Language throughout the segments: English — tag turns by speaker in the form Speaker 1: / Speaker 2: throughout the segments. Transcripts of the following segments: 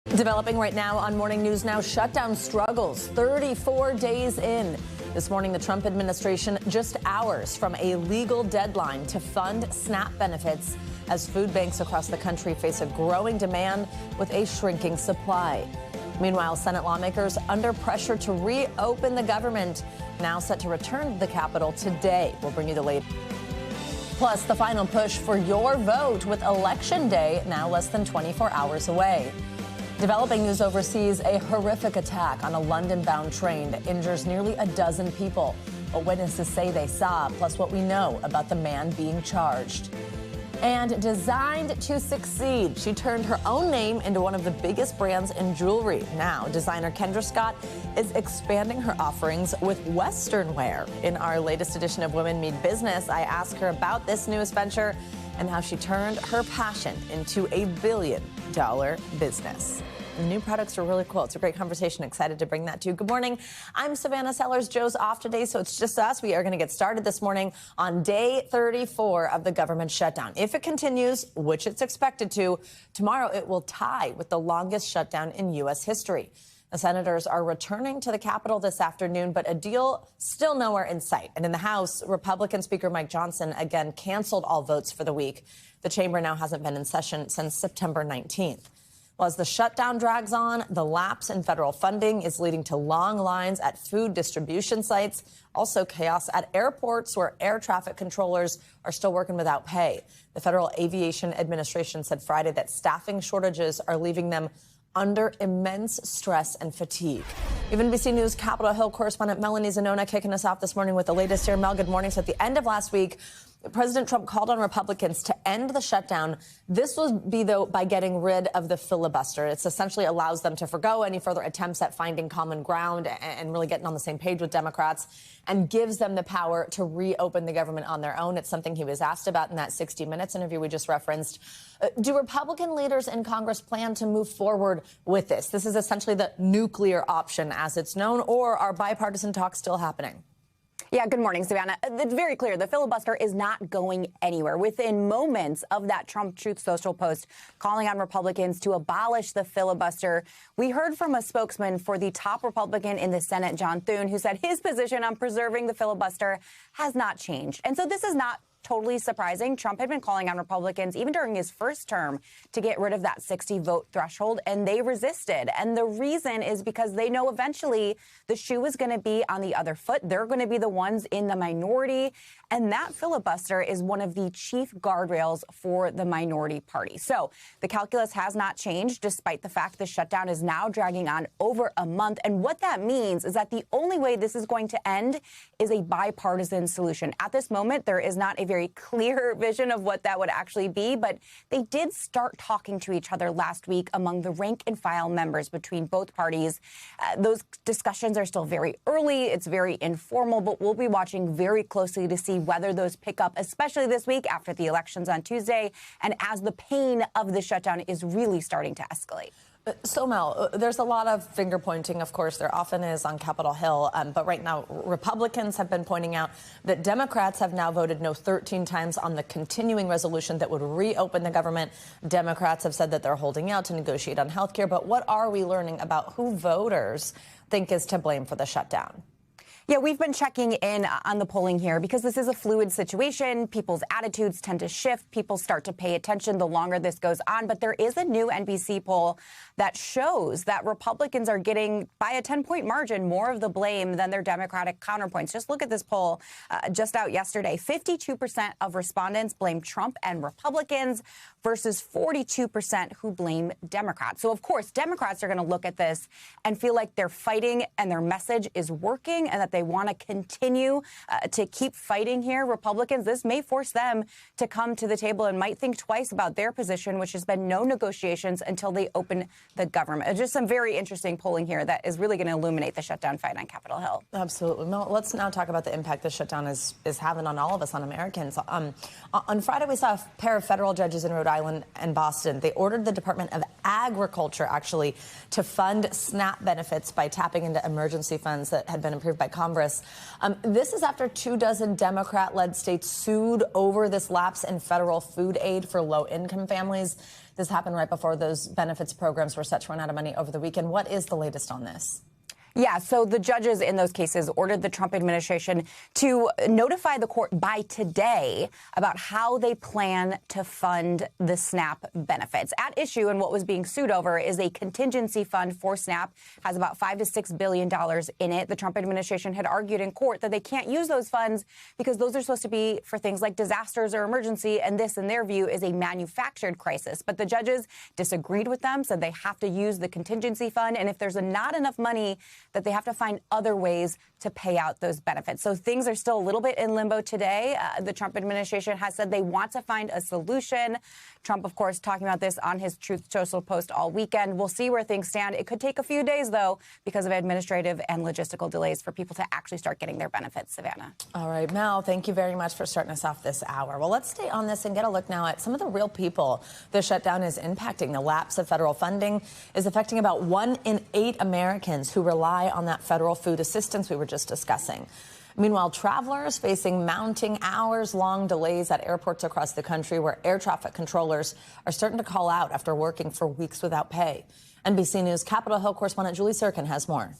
Speaker 1: Developing right now on Morning News Now, shutdown struggles 34 days in. This morning, the Trump administration just hours from a legal deadline to fund SNAP benefits as food banks across the country face a growing demand with a shrinking supply. Meanwhile, Senate lawmakers under pressure to reopen the government, now set to return to the Capitol today. We'll bring you the latest. Plus, the final push for your vote with Election Day now less than 24 hours away. Developing news overseas, a horrific attack on a London-bound train that injures nearly a dozen people. What witnesses say they saw, plus what we know about the man being charged. And designed to succeed, she turned her own name into one of the biggest brands in jewelry. Now, designer Kendra Scott is expanding her offerings with Western wear. In our latest edition of Women Meet Business, I ask her about this newest venture and how she turned her passion into a billion-dollar business. The new products are really cool. It's a great conversation. Excited to bring that to you. Good morning. I'm Savannah Sellers. Joe's off today, so it's just us. We are going to get started this morning on day 34 of the government shutdown. If it continues, which it's expected to, tomorrow it will tie with the longest shutdown in U.S. history. The senators are returning to the Capitol this afternoon, but a deal still nowhere in sight. And in the House, Republican Speaker Mike Johnson again canceled all votes for the week. The chamber now hasn't been in session since September 19th. Well, as the shutdown drags on, the lapse in federal funding is leading to long lines at food distribution sites, also chaos at airports where air traffic controllers are still working without pay. The Federal Aviation Administration said Friday that staffing shortages are leaving them under immense stress and fatigue. Even NBC News Capitol Hill correspondent Melanie Zanona kicking us off this morning with the latest here. Mel, good morning. So at the end of last week, President Trump called on Republicans to end the shutdown. This would be, though, by getting rid of the filibuster. It essentially allows them to forgo any further attempts at finding common ground and really getting on the same page with Democrats, and gives them the power to reopen the government on their own. It's something he was asked about in that 60 Minutes interview we just referenced. Do Republican leaders in Congress plan to move forward with this? This is essentially the nuclear option as it's known, or are bipartisan talks still happening?
Speaker 2: Yeah, good morning, Savannah. It's very clear the filibuster is not going anywhere. Within moments of that Trump Truth Social post calling on Republicans to abolish the filibuster, we heard from a spokesman for the top Republican in the Senate, John Thune, who said his position on preserving the filibuster has not changed. And so this is not totally surprising. Trump had been calling on Republicans, even during his first term, to get rid of that 60-vote threshold, and they resisted. And the reason is because they know eventually the shoe is going to be on the other foot. They're going to be the ones in the minority, and that filibuster is one of the chief guardrails for the minority party. So the calculus has not changed, despite the fact the shutdown is now dragging on over a month. And what that means is that the only way this is going to end is a bipartisan solution. At this moment, there is not a very clear vision of what that would actually be, but they did start talking to each other last week among the rank and file members between both parties. Those discussions are still very early. It's very informal, but we'll be watching very closely to see whether those pick up, especially this week after the elections on Tuesday and as the pain of the shutdown is really starting to escalate.
Speaker 1: So, Mel, there's a lot of finger pointing, of course, there often is on Capitol Hill. But right now, Republicans have been pointing out that Democrats have now voted no 13 times on the continuing resolution that would reopen the government. Democrats have said that they're holding out to negotiate on health care. But what are we learning about who voters think is to blame for the shutdown?
Speaker 2: Yeah, we've been checking in on the polling here because this is a fluid situation. People's attitudes tend to shift. People start to pay attention the longer this goes on. But there is a new NBC poll that shows that Republicans are getting, by a 10-point margin, more of the blame than their Democratic counterpoints. Just look at this poll just out yesterday. 52% of respondents blame Trump and Republicans versus 42% who blame Democrats. So, of course, Democrats are going to look at this and feel like they're fighting and their message is working and that they want to continue to keep fighting here. Republicans, this may force them to come to the table and might think twice about their position, which has been no negotiations until they open the government. Just some very interesting polling here that is really going to illuminate the shutdown fight on Capitol Hill.
Speaker 1: Absolutely. Well, let's now talk about the impact the shutdown is having on all of us, on Americans. On Friday, we saw a pair of federal judges in Rhode Island and Boston. They ordered the Department of Agriculture, actually, to fund SNAP benefits by tapping into emergency funds that had been approved by Congress. Congress. This is after 24 Democrat-led states sued over this lapse in federal food aid for low-income families. This happened right before those benefits programs were set to run out of money over the weekend. What is the latest on this?
Speaker 2: Yeah, so the judges in those cases ordered the Trump administration to notify the court by today about how they plan to fund the SNAP benefits. At issue and what was being sued over is a contingency fund for SNAP, has about $5 to $6 billion in it. The Trump administration had argued in court that they can't use those funds because those are supposed to be for things like disasters or emergency, and this, in their view, is a manufactured crisis. But the judges disagreed with them, said they have to use the contingency fund, and if there's not enough money, that they have to find other ways to pay out those benefits. So things are still a little bit in limbo today. The Trump administration has said they want to find a solution. Trump, of course, talking about this on his Truth Social post all weekend. We'll see where things stand. It could take a few days, though, because of administrative and logistical delays for people to actually start getting their benefits. Savannah.
Speaker 1: All right, Mel, thank you very much for starting us off this hour. Well, let's stay on this and get a look now at some of the real people the shutdown is impacting. The lapse of federal funding is affecting about 1 in 8 Americans who rely on that federal food assistance we were just discussing. Meanwhile, travelers facing mounting hours-long delays at airports across the country where air traffic controllers are starting to call out after working for weeks without pay. NBC News Capitol Hill correspondent Julie Sirkin has more.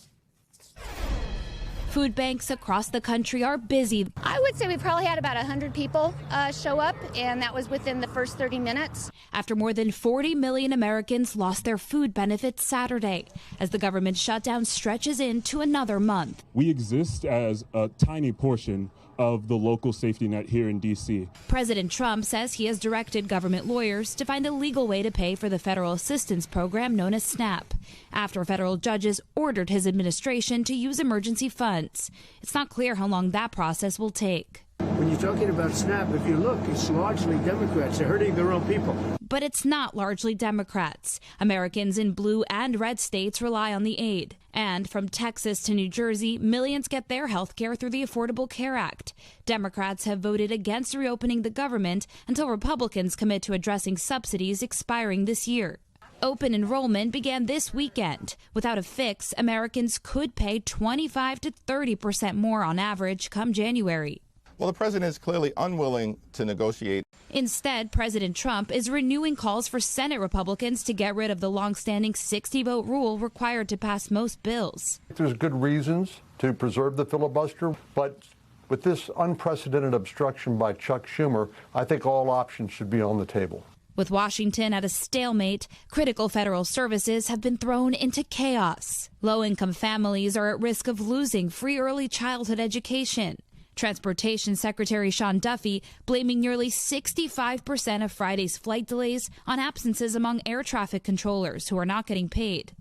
Speaker 3: Food banks across the country are busy.
Speaker 4: I would say we probably had about 100 people show up, and that was within the first 30 minutes.
Speaker 3: After more than 40 million Americans lost their food benefits Saturday, as the government shutdown stretches into another month.
Speaker 5: We exist as a tiny portion of the local safety net here in D.C.
Speaker 3: President Trump says he has directed government lawyers to find a legal way to pay for the federal assistance program known as SNAP, after federal judges ordered his administration to use emergency funds. It's not clear how long that process will take.
Speaker 6: When you're talking about SNAP, if you look, it's largely Democrats. They're hurting their own people.
Speaker 3: But it's not largely Democrats. Americans in blue and red states rely on the aid. And from Texas to New Jersey, millions get their health care through the Affordable Care Act. Democrats have voted against reopening the government until Republicans commit to addressing subsidies expiring this year. Open enrollment began this weekend. Without a fix, Americans could pay 25% to 30% more on average come January.
Speaker 7: Well, the president is clearly unwilling to negotiate.
Speaker 3: Instead, President Trump is renewing calls for Senate Republicans to get rid of the longstanding 60-vote rule required to pass most bills.
Speaker 8: There's good reasons to preserve the filibuster, but with this unprecedented obstruction by Chuck Schumer, I think all options should be on the table.
Speaker 3: With Washington at a stalemate, critical federal services have been thrown into chaos. Low-income families are at risk of losing free early childhood education. Transportation Secretary Sean Duffy blaming nearly 65% of Friday's flight delays on absences among air traffic controllers who are not getting paid.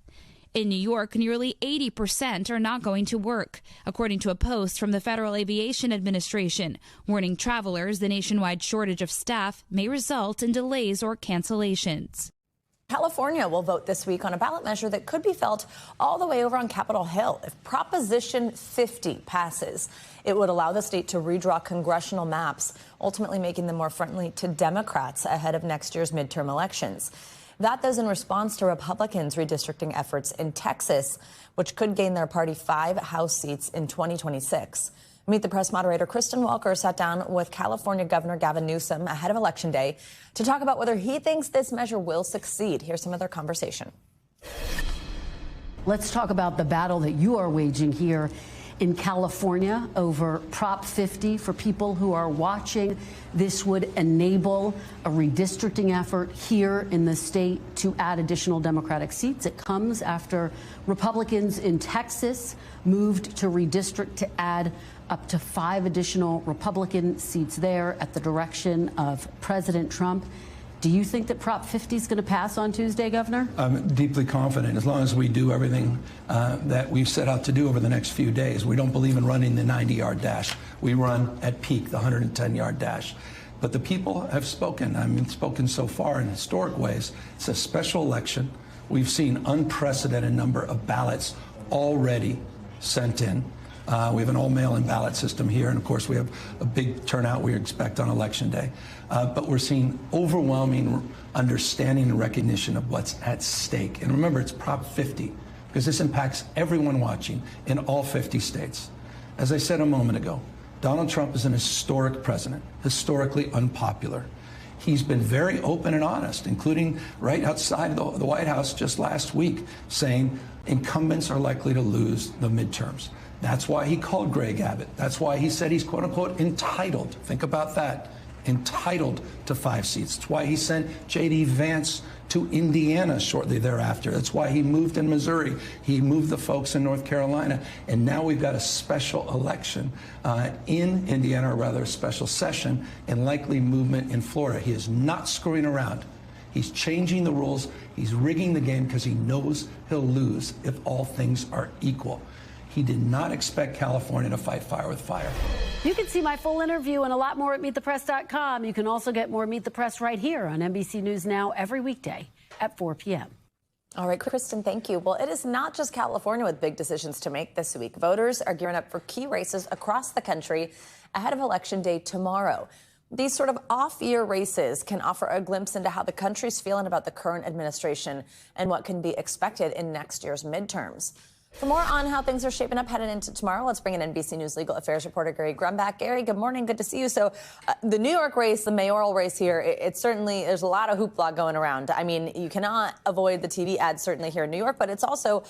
Speaker 3: In New York, nearly 80% are not going to work, according to a post from the Federal Aviation Administration, warning travelers the nationwide shortage of staff may result in delays or cancellations.
Speaker 1: California will vote this week on a ballot measure that could be felt all the way over on Capitol Hill. If Proposition 50 passes, it would allow the state to redraw congressional maps, ultimately making them more friendly to Democrats ahead of next year's midterm elections. That does in response to Republicans' redistricting efforts in Texas, which could gain their party 5 House seats in 2026. Meet the Press moderator Kristen Walker sat down with California Governor Gavin Newsom ahead of Election Day to talk about whether he thinks this measure will succeed. Here's some of their conversation.
Speaker 9: Let's talk about the battle that you are waging here in California over Prop 50. For people who are watching, this would enable a redistricting effort here in the state to add additional Democratic seats. It comes after Republicans in Texas moved to redistrict to add up to 5 additional Republican seats there at the direction of President Trump. Do you think that Prop 50 is going to pass on Tuesday, Governor?
Speaker 10: I'm deeply confident, as long as we do everything that we've set out to do over the next few days. We don't believe in running the 90-yard dash. We run at peak the 110-yard dash. But the people have spoken. I mean, spoken so far in historic ways. It's a special election. We've seen unprecedented number of ballots already sent in. We have an all-mail-in ballot system here, and of course we have a big turnout we expect on Election Day. But we're seeing overwhelming understanding and recognition of what's at stake. And remember, it's Prop 50, because this impacts everyone watching in all 50 states. As I said a moment ago, Donald Trump is an historic president, historically unpopular. He's been very open and honest, including right outside the White House just last week, saying incumbents are likely to lose the midterms. That's why he called Greg Abbott. That's why he said he's, quote unquote, entitled. Think about that. Entitled to 5 seats. That's why he sent J.D. Vance to Indiana shortly thereafter. That's why he moved in Missouri. He moved the folks in North Carolina. And now we've got a special election in Indiana, or rather a special session, and likely movement in Florida. He is not screwing around. He's changing the rules. He's rigging the game because he knows he'll lose if all things are equal. He did not expect California to fight fire with fire.
Speaker 9: You can see my full interview and a lot more at MeetThePress.com. You can also get more Meet the Press right here on NBC News Now every weekday at 4 p.m.
Speaker 1: All right, Kristen, thank you. Well, it is not just California with big decisions to make this week. Voters are gearing up for key races across the country ahead of Election Day tomorrow. These sort of off-year races can offer a glimpse into how the country's feeling about the current administration and what can be expected in next year's midterms. For more on how things are shaping up headed into tomorrow, let's bring in NBC News legal affairs reporter Gary Grumbach. Gary, good morning. Good to see you. So the New York race, the mayoral race here, it's certainly, there's a lot of hoopla going around. I mean, you cannot avoid the TV ads certainly here in New York, but it's also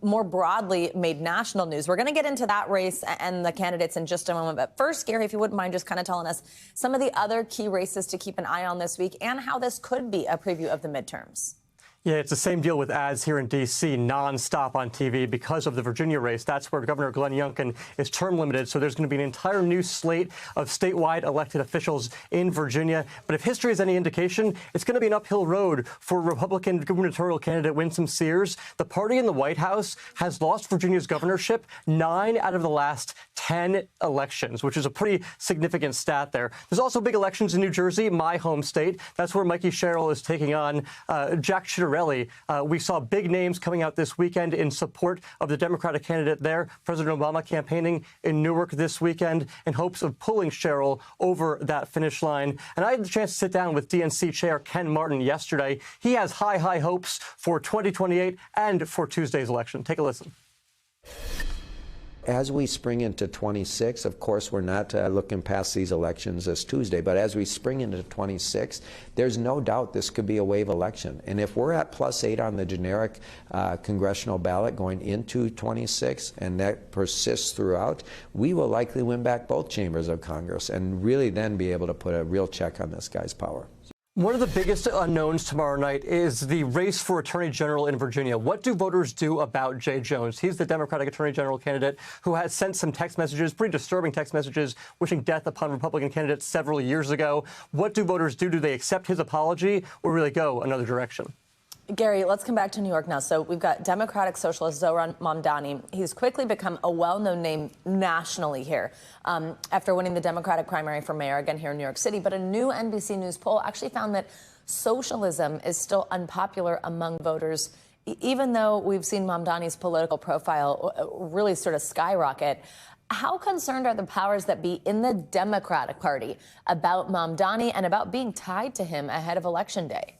Speaker 1: more broadly made national news. We're going to get into that race and the candidates in just a moment. But first, Gary, if you wouldn't mind just kind of telling us some of the other key races to keep an eye on this week and how this could be a preview of the midterms.
Speaker 11: Yeah, it's the same deal with ads here in D.C., nonstop on TV because of the Virginia race. That's where Governor Glenn Youngkin is term limited. So there's going to be an entire new slate of statewide elected officials in Virginia. But if history is any indication, it's going to be an uphill road for Republican gubernatorial candidate Winsome Sears. The party in the White House has lost Virginia's governorship 9 out of the last 10 elections, which is a pretty significant stat there. There's also big elections in New Jersey, my home state. That's where Mikey Sherrill is taking on Jack Ciattarelli. We saw big names coming out this weekend in support of the Democratic candidate there. President Obama campaigning in Newark this weekend in hopes of pulling Sherrill over that finish line. And I had the chance to sit down with DNC Chair Ken Martin yesterday. He has high hopes for 2028 and for Tuesday's election. Take a listen.
Speaker 12: As we spring into 26, of course, we're not looking past these elections this Tuesday, but as we spring into 26, there's no doubt this could be a wave election. And if we're at +8 on the generic congressional ballot going into 26, and that persists throughout, we will likely win back both chambers of Congress and really then be able to put a real check on this guy's power.
Speaker 11: One of the biggest unknowns tomorrow night is the race for Attorney General in Virginia. What do voters do about Jay Jones? He's the Democratic Attorney General candidate who has sent some text messages, pretty disturbing text messages, wishing death upon Republican candidates several years ago. What do voters do? Do they accept his apology or really go another direction?
Speaker 1: Gary, let's come back to New York now. So we've got Democratic socialist Zohran Mamdani. He's quickly become a well-known name nationally here after winning the Democratic primary for mayor again here in New York City. But a new NBC News poll actually found that socialism is still unpopular among voters, even though we've seen Mamdani's political profile really sort of skyrocket. How concerned are the powers that be in the Democratic Party about Mamdani and about being tied to him ahead of Election Day?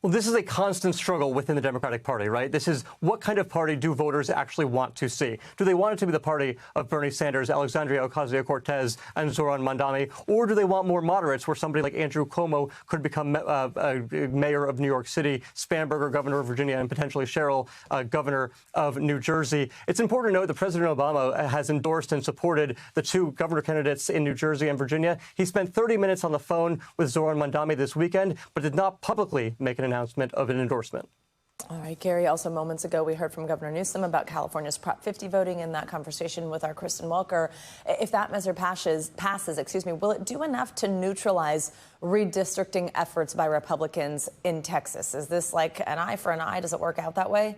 Speaker 11: Well, this is a constant struggle within the Democratic Party, right? This is what kind of party do voters actually want to see? Do they want it to be the party of Bernie Sanders, Alexandria Ocasio-Cortez, and Zohran Mamdani? Or do they want more moderates where somebody like Andrew Cuomo could become mayor of New York City, Spanberger, governor of Virginia, and potentially Sherrill, governor of New Jersey? It's important to note that President Obama has endorsed and supported the two governor candidates in New Jersey and Virginia. He spent 30 minutes on the phone with Zohran Mamdani this weekend, but did not publicly make an announcement of an endorsement.
Speaker 1: All right, Gary, also moments ago we heard from Governor Newsom about California's Prop 50 voting. In that conversation with our Kristen Welker, if that measure passes, will it do enough to neutralize redistricting efforts by Republicans in Texas? Is this like an eye for an eye? Does it work out that way?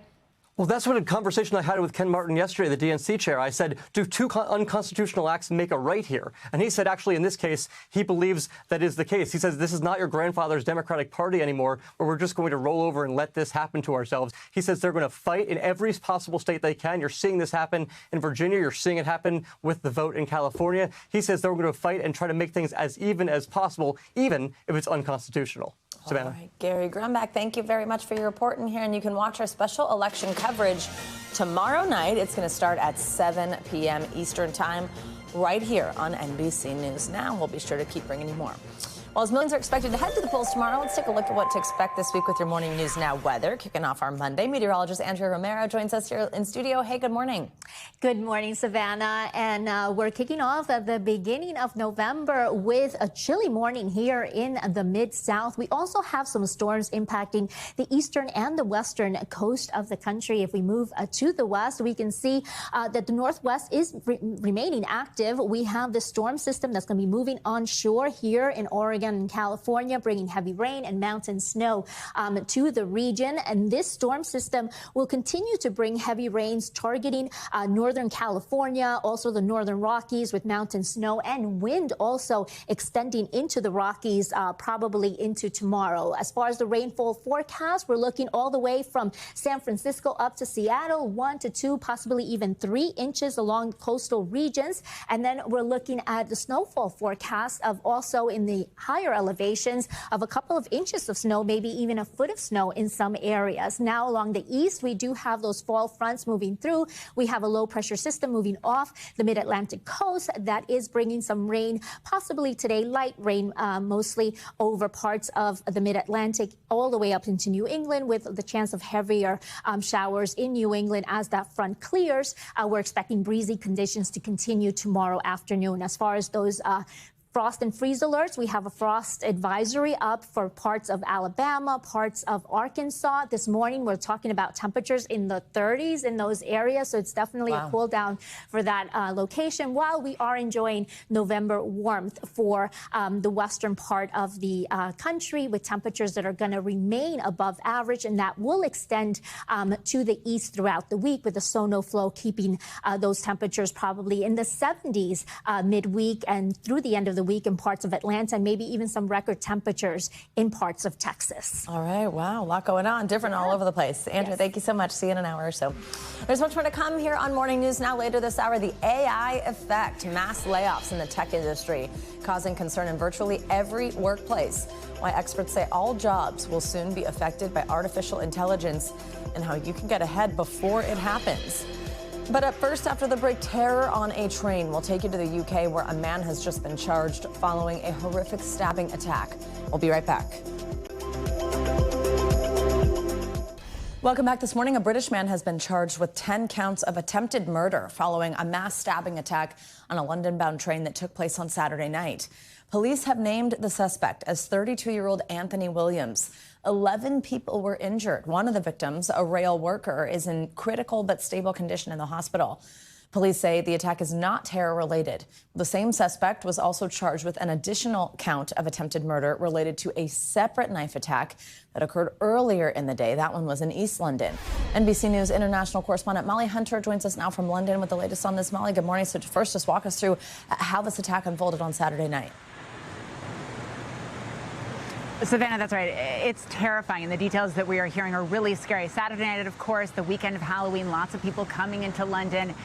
Speaker 11: Well, that's what a conversation I had with Ken Martin yesterday, the DNC chair. I said, do two unconstitutional acts make a right here? And he said, actually, in this case, he believes that is the case. He says, this is not your grandfather's Democratic Party anymore, where we're just going to roll over and let this happen to ourselves. He says they're going to fight in every possible state they can. You're seeing this happen in Virginia. You're seeing it happen with the vote in California. He says they're going to fight and try to make things as even as possible, even if it's unconstitutional. Savannah.
Speaker 1: All right, Gary Grumbach, thank you very much for your reporting here. And you can watch our special election coverage tomorrow night. It's going to start at 7 p.m. Eastern Time right here on NBC News Now. We'll be sure to keep bringing you more. Well, as millions are expected to head to the polls tomorrow, let's take a look at what to expect this week with your Morning News Now weather. Kicking off our Monday, meteorologist Andrea Romero joins us here in studio. Hey, good morning.
Speaker 13: Good morning, Savannah. And we're kicking off at the beginning of November with a chilly morning here in the Mid-South. We also have some storms impacting the eastern and the western coast of the country. If we move to the west, we can see that the northwest is remaining active. We have the storm system that's going to be moving onshore here in Oregon and California, bringing heavy rain and mountain snow to the region. And this storm system will continue to bring heavy rains targeting northern California, also the northern Rockies with mountain snow and wind also extending into the Rockies probably into tomorrow. As far as the rainfall forecast, we're looking all the way from San Francisco up to Seattle, 1 to 2, possibly even 3 inches along coastal regions. And then we're looking at the snowfall forecast of also in the higher elevations of a couple of inches of snow, maybe even a foot of snow in some areas. Now along the east, we do have those fall fronts moving through. We have a low pressure system moving off the mid-Atlantic coast that is bringing some rain, possibly today, light rain, mostly over parts of the mid-Atlantic all the way up into New England with the chance of heavier showers in New England as that front clears. We're expecting breezy conditions to continue tomorrow afternoon. As far as those frost and freeze alerts, we have a frost advisory up for parts of Alabama, parts of Arkansas. This morning, we're talking about temperatures in the 30s in those areas. So it's definitely a cool down for that location, while we are enjoying November warmth for the western part of the country with temperatures that are going to remain above average. And that will extend to the east throughout the week, with the sono flow keeping those temperatures probably in the 70s midweek and through the end of the week in parts of Atlanta, and maybe even some record temperatures in parts of Texas.
Speaker 1: All right. Wow. A lot going on. Different all over the place. Andrea, thank you so much. See you in an hour or so. There's much more to come here on Morning News Now. Later this hour, the AI effect, mass layoffs in the tech industry, causing concern in virtually every workplace. Why experts say all jobs will soon be affected by artificial intelligence, and how you can get ahead before it happens. But at first, after the break, terror on a train. We'll take you to the UK, where a man has just been charged following a horrific stabbing attack. We'll be right back. Welcome back. This morning, a British man has been charged with 10 counts of attempted murder following a mass stabbing attack on a London-bound train that took place on Saturday night. Police have named the suspect as 32-year-old Anthony Williams. 11 people were injured. One of the victims, a rail worker, is in critical but stable condition in the hospital. Police say the attack is not terror-related. The same suspect was also charged with an additional count of attempted murder related to a separate knife attack that occurred earlier in the day. That one was in East London. NBC News international correspondent Molly Hunter joins us now from London with the latest on this. Molly, good morning. So first, just walk us through how this attack unfolded on Saturday night.
Speaker 14: Savannah, that's right. It's terrifying, and the details that we are hearing are really scary. Saturday night, of course, the weekend of Halloween, lots of people coming into London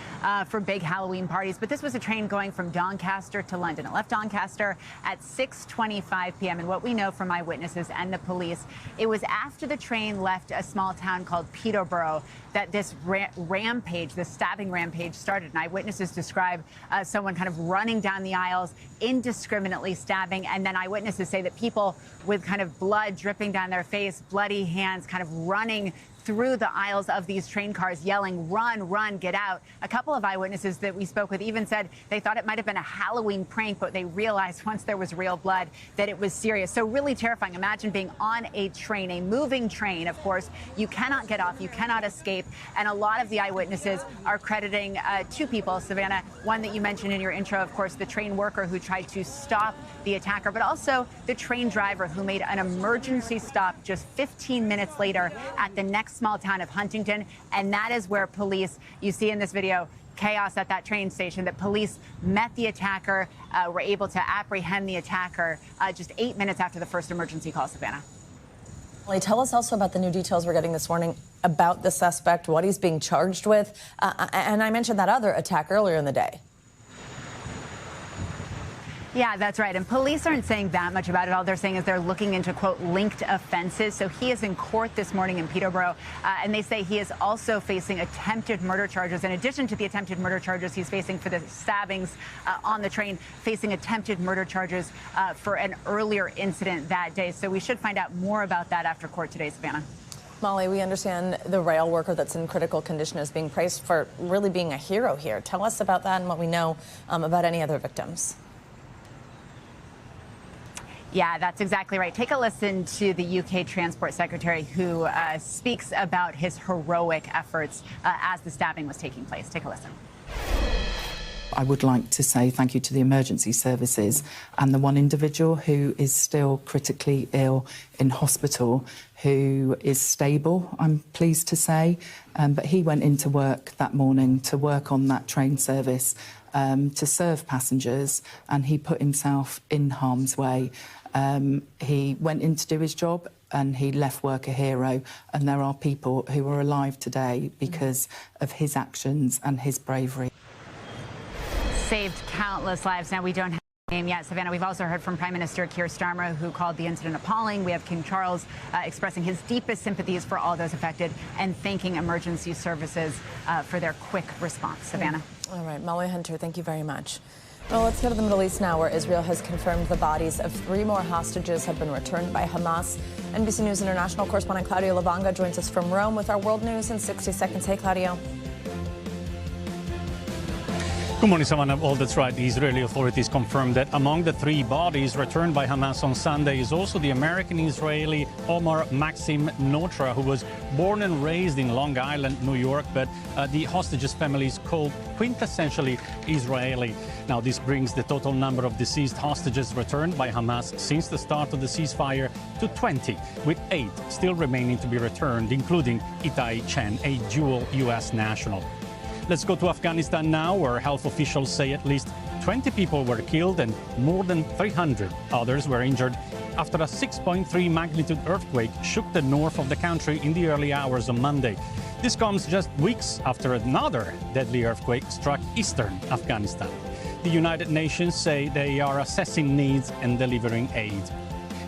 Speaker 14: for big Halloween parties. But this was a train going from Doncaster to London. It left Doncaster at 6:25 p.m. And what we know from eyewitnesses and the police, it was after the train left a small town called Peterborough that this rampage, this stabbing rampage started. And eyewitnesses describe someone kind of running down the aisles, indiscriminately stabbing. And then eyewitnesses say that people with kind of blood dripping down their face, bloody hands, kind of running through the aisles of these train cars, yelling, "Run, run, get out." A couple of eyewitnesses that we spoke with even said they thought it might have been a Halloween prank, but they realized once there was real blood that it was serious. So really terrifying. Imagine being on a train, a moving train, of course. You cannot get off, you cannot escape. And a lot of the eyewitnesses are crediting two people, Savannah, one that you mentioned in your intro, of course, the train worker who tried to stop the attacker, but also the train driver who made an emergency stop just 15 minutes later at the next small town of Huntington. And that is where police, you see in this video, chaos at that train station, that police met the attacker, were able to apprehend the attacker just 8 minutes after the first emergency call, Savannah.
Speaker 1: Tell us also about the new details we're getting this morning about the suspect, what he's being charged with. And I mentioned that other attack earlier in the day.
Speaker 14: Yeah, that's right. And police aren't saying that much about it. All they're saying is they're looking into, quote, linked offenses. So he is in court this morning in Peterborough, and they say he is also facing attempted murder charges. In addition to the attempted murder charges he's facing for the stabbings on the train, facing attempted murder charges for an earlier incident that day. So we should find out more about that after court today, Savannah.
Speaker 1: Molly, we understand the rail worker that's in critical condition is being praised for really being a hero here. Tell us about that and what we know about any other victims.
Speaker 14: Yeah, that's exactly right. Take a listen to the UK Transport Secretary who speaks about his heroic efforts as the stabbing was taking place. Take a listen.
Speaker 15: I would like to say thank you to the emergency services and the one individual who is still critically ill in hospital, who is stable, I'm pleased to say, but he went into work that morning to work on that train service to serve passengers, and he put himself in harm's way. He went in to do his job and he left work a hero, and there are people who are alive today because of his actions and his bravery.
Speaker 14: Saved countless lives. Now, we don't have a name yet, Savannah. We've also heard from Prime Minister Keir Starmer, who called the incident appalling. We have King Charles expressing his deepest sympathies for all those affected and thanking emergency services for their quick response. Savannah.
Speaker 1: All right, Molly Hunter, thank you very much. Well, let's go to the Middle East now, where Israel has confirmed the bodies of 3 more hostages have been returned by Hamas. NBC News International correspondent Claudio Lavanga joins us from Rome with our world news in 60 seconds. Hey, Claudio.
Speaker 16: Good morning, Savannah. Well, that's right. The Israeli authorities confirmed that among the 3 bodies returned by Hamas on Sunday is also the American-Israeli Omar Maxim Notra, who was born and raised in Long Island, New York, but the hostages' family is called quintessentially Israeli. Now, this brings the total number of deceased hostages returned by Hamas since the start of the ceasefire to 20, with 8 still remaining to be returned, including Itai Chen, a dual U.S. national. Let's go to Afghanistan now, where health officials say at least 20 people were killed and more than 300 others were injured after a 6.3 magnitude earthquake shook the north of the country in the early hours of Monday. This comes just weeks after another deadly earthquake struck eastern Afghanistan. The United Nations say they are assessing needs and delivering aid.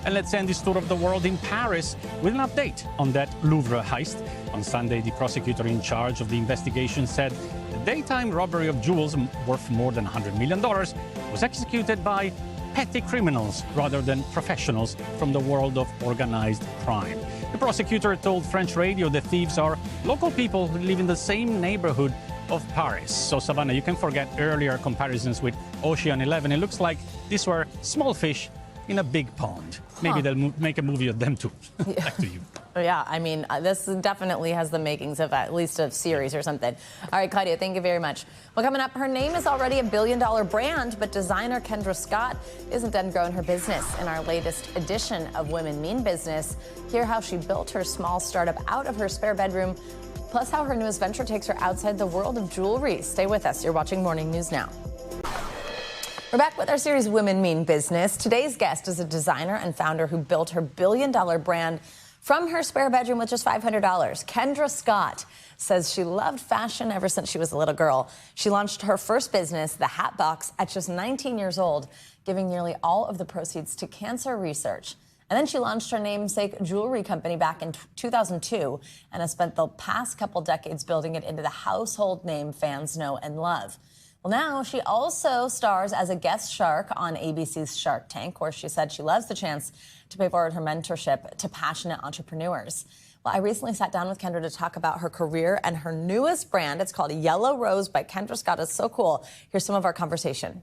Speaker 16: And let's end this tour of the world in Paris with an update on that Louvre heist. On Sunday, the prosecutor in charge of the investigation said the daytime robbery of jewels worth more than $100 million was executed by petty criminals rather than professionals from the world of organized crime. The prosecutor told French radio the thieves are local people who live in the same neighborhood of Paris. So, Savannah, you can forget earlier comparisons with Ocean 11. It looks like these were small fish in a big pond. Maybe they'll make a movie of them too. Back to you.
Speaker 1: Yeah, I mean, this definitely has the makings of at least a series or something. All right, Claudia, thank you very much. Well, coming up, her name is already a billion-dollar brand, but designer Kendra Scott isn't done growing her business. In our latest edition of Women Mean Business, hear how she built her small startup out of her spare bedroom, plus how her newest venture takes her outside the world of jewelry. Stay with us. You're watching Morning News Now. We're back with our series Women Mean Business. Today's guest is a designer and founder who built her billion-dollar brand from her spare bedroom with just $500. Kendra Scott says she loved fashion ever since she was a little girl. She launched her first business, The Hat Box, at just 19 years old, giving nearly all of the proceeds to cancer research. And then she launched her namesake jewelry company back in 2002 and has spent the past couple decades building it into the household name fans know and love. Well, now she also stars as a guest shark on ABC's Shark Tank, where she said she loves the chance to pay forward her mentorship to passionate entrepreneurs. Well, I recently sat down with Kendra to talk about her career and her newest brand. It's called Yellow Rose by Kendra Scott. It's so cool. Here's some of our conversation.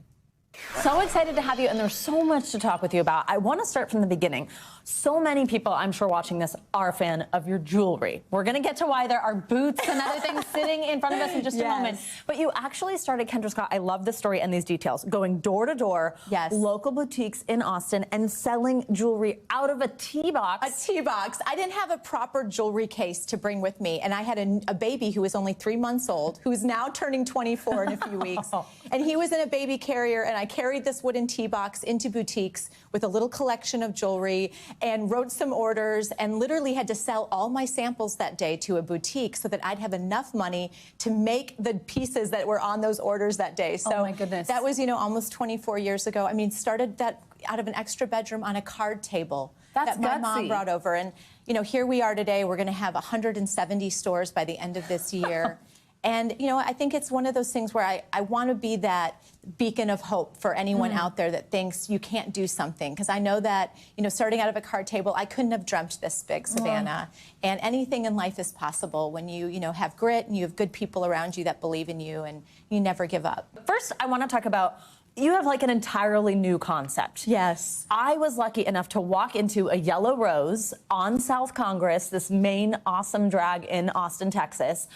Speaker 1: So excited to have you, and there's so much to talk with you about. I want to start from the beginning. So many people, I'm sure, watching this are a fan of your jewelry. We're going to get to why there are boots and other things sitting in front of us in just a moment. But you actually started Kendra Scott. I love the story and these details. Going door to door, local boutiques in Austin, and selling jewelry out of a tea box.
Speaker 17: A tea box. I didn't have a proper jewelry case to bring with me, and I had a baby who was only 3 months old, who's now turning 24 in a few weeks, and he was in a baby carrier, and I I carried this wooden tea box into boutiques with a little collection of jewelry and wrote some orders and literally had to sell all my samples that day to a boutique so that I'd have enough money to make the pieces that were on those orders that day. So
Speaker 1: oh my goodness.
Speaker 17: That was, almost 24 years ago. I mean, started that out of an extra bedroom on a card table that my mom brought over. And, here we are today. We're going to have 170 stores by the end of this year. And, I think it's one of those things where I want to be that beacon of hope for anyone out there that thinks you can't do something. Because I know that, starting out of a card table, I couldn't have dreamt this big, Savannah. And anything in life is possible when you, have grit and you have good people around you that believe in you and you never give up.
Speaker 1: First, I want to talk about, you have like an entirely new concept.
Speaker 17: Yes.
Speaker 1: I was lucky enough to walk into a Yellow Rose on South Congress, this main awesome drag in Austin, Texas.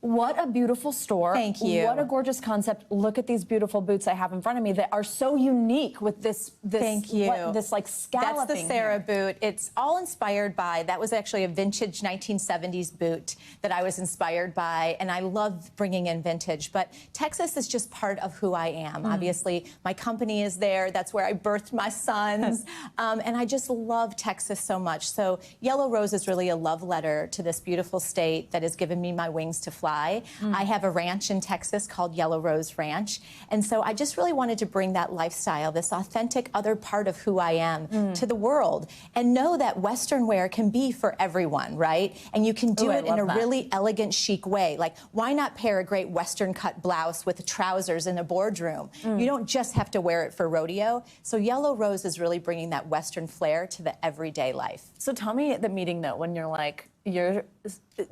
Speaker 1: What a beautiful store.
Speaker 17: Thank you.
Speaker 1: What a gorgeous concept. Look at these beautiful boots I have in front of me that are so unique with this
Speaker 17: Thank you.
Speaker 1: This like scalloping.
Speaker 17: That's the Sarah boot. It's all inspired by, that was actually a vintage 1970s boot that I was inspired by, and I love bringing in vintage. But Texas is just part of who I am. Obviously, my company is there. That's where I birthed my sons. And I just love Texas so much. So Yellow Rose is really a love letter to this beautiful state that has given me my wings to fly. I have a ranch in Texas called Yellow Rose Ranch. And so I just really wanted to bring that lifestyle, this authentic other part of who I am to the world, and know that Western wear can be for everyone, right? And you can do it in a really elegant, chic way. Like, why not pair a great Western cut blouse with trousers in a boardroom? You don't just have to wear it for rodeo. So Yellow Rose is really bringing that Western flair to the everyday life.
Speaker 1: So tell me at the meeting, though, when you're like, you're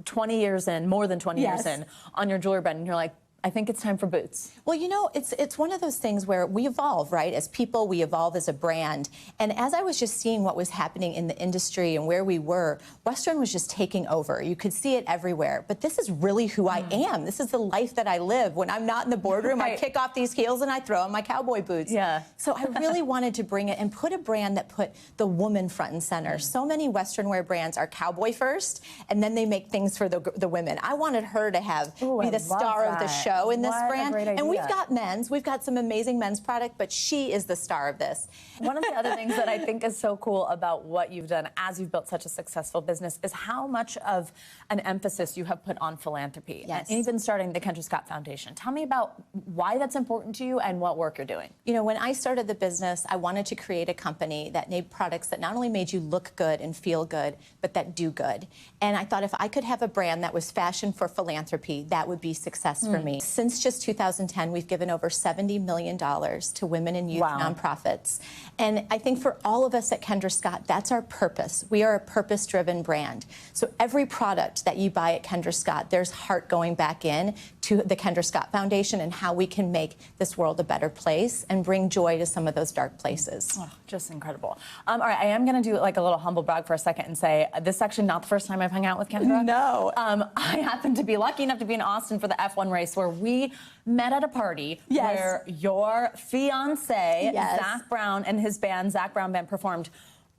Speaker 1: 20 years in, more than 20 years in, on your jewelry brand, and you're like, I think it's time for boots.
Speaker 17: Well, it's one of those things where we evolve, right? As people, we evolve as a brand. And as I was just seeing what was happening in the industry and where we were, Western was just taking over. You could see it everywhere. But this is really who I am. This is the life that I live. When I'm not in the boardroom, I kick off these heels and I throw on my cowboy boots.
Speaker 1: Yeah.
Speaker 17: So I really wanted to bring it and put a brand that put the woman front and center. So many Western wear brands are cowboy first, and then they make things for the women. I wanted her to be the star of the show in this brand. And we've got men's. We've got some amazing men's product, but she is the star of this.
Speaker 1: One of the other things that I think is so cool about what you've done as you've built such a successful business is how much of an emphasis you have put on philanthropy.
Speaker 17: Yes.
Speaker 1: And even starting the Kendra Scott Foundation. Tell me about why that's important to you and what work you're doing.
Speaker 17: When I started the business, I wanted to create a company that made products that not only made you look good and feel good, but that do good. And I thought if I could have a brand that was fashioned for philanthropy, that would be success for me. Since just 2010, we've given over $70 million to women and youth nonprofits. And I think for all of us at Kendra Scott, that's our purpose. We are a purpose-driven brand. So every product that you buy at Kendra Scott, there's heart going back in to the Kendra Scott Foundation and how we can make this world a better place and bring joy to some of those dark places.
Speaker 1: Oh, just incredible. All right, I am going to do like a little humble brag for a second and say this is actually not the first time I've hung out with Kendra.
Speaker 17: No.
Speaker 1: I happen to be lucky enough to be in Austin for the F1 race where we met at a party where your fiance, Zach Brown, and his band, Zach Brown Band, performed.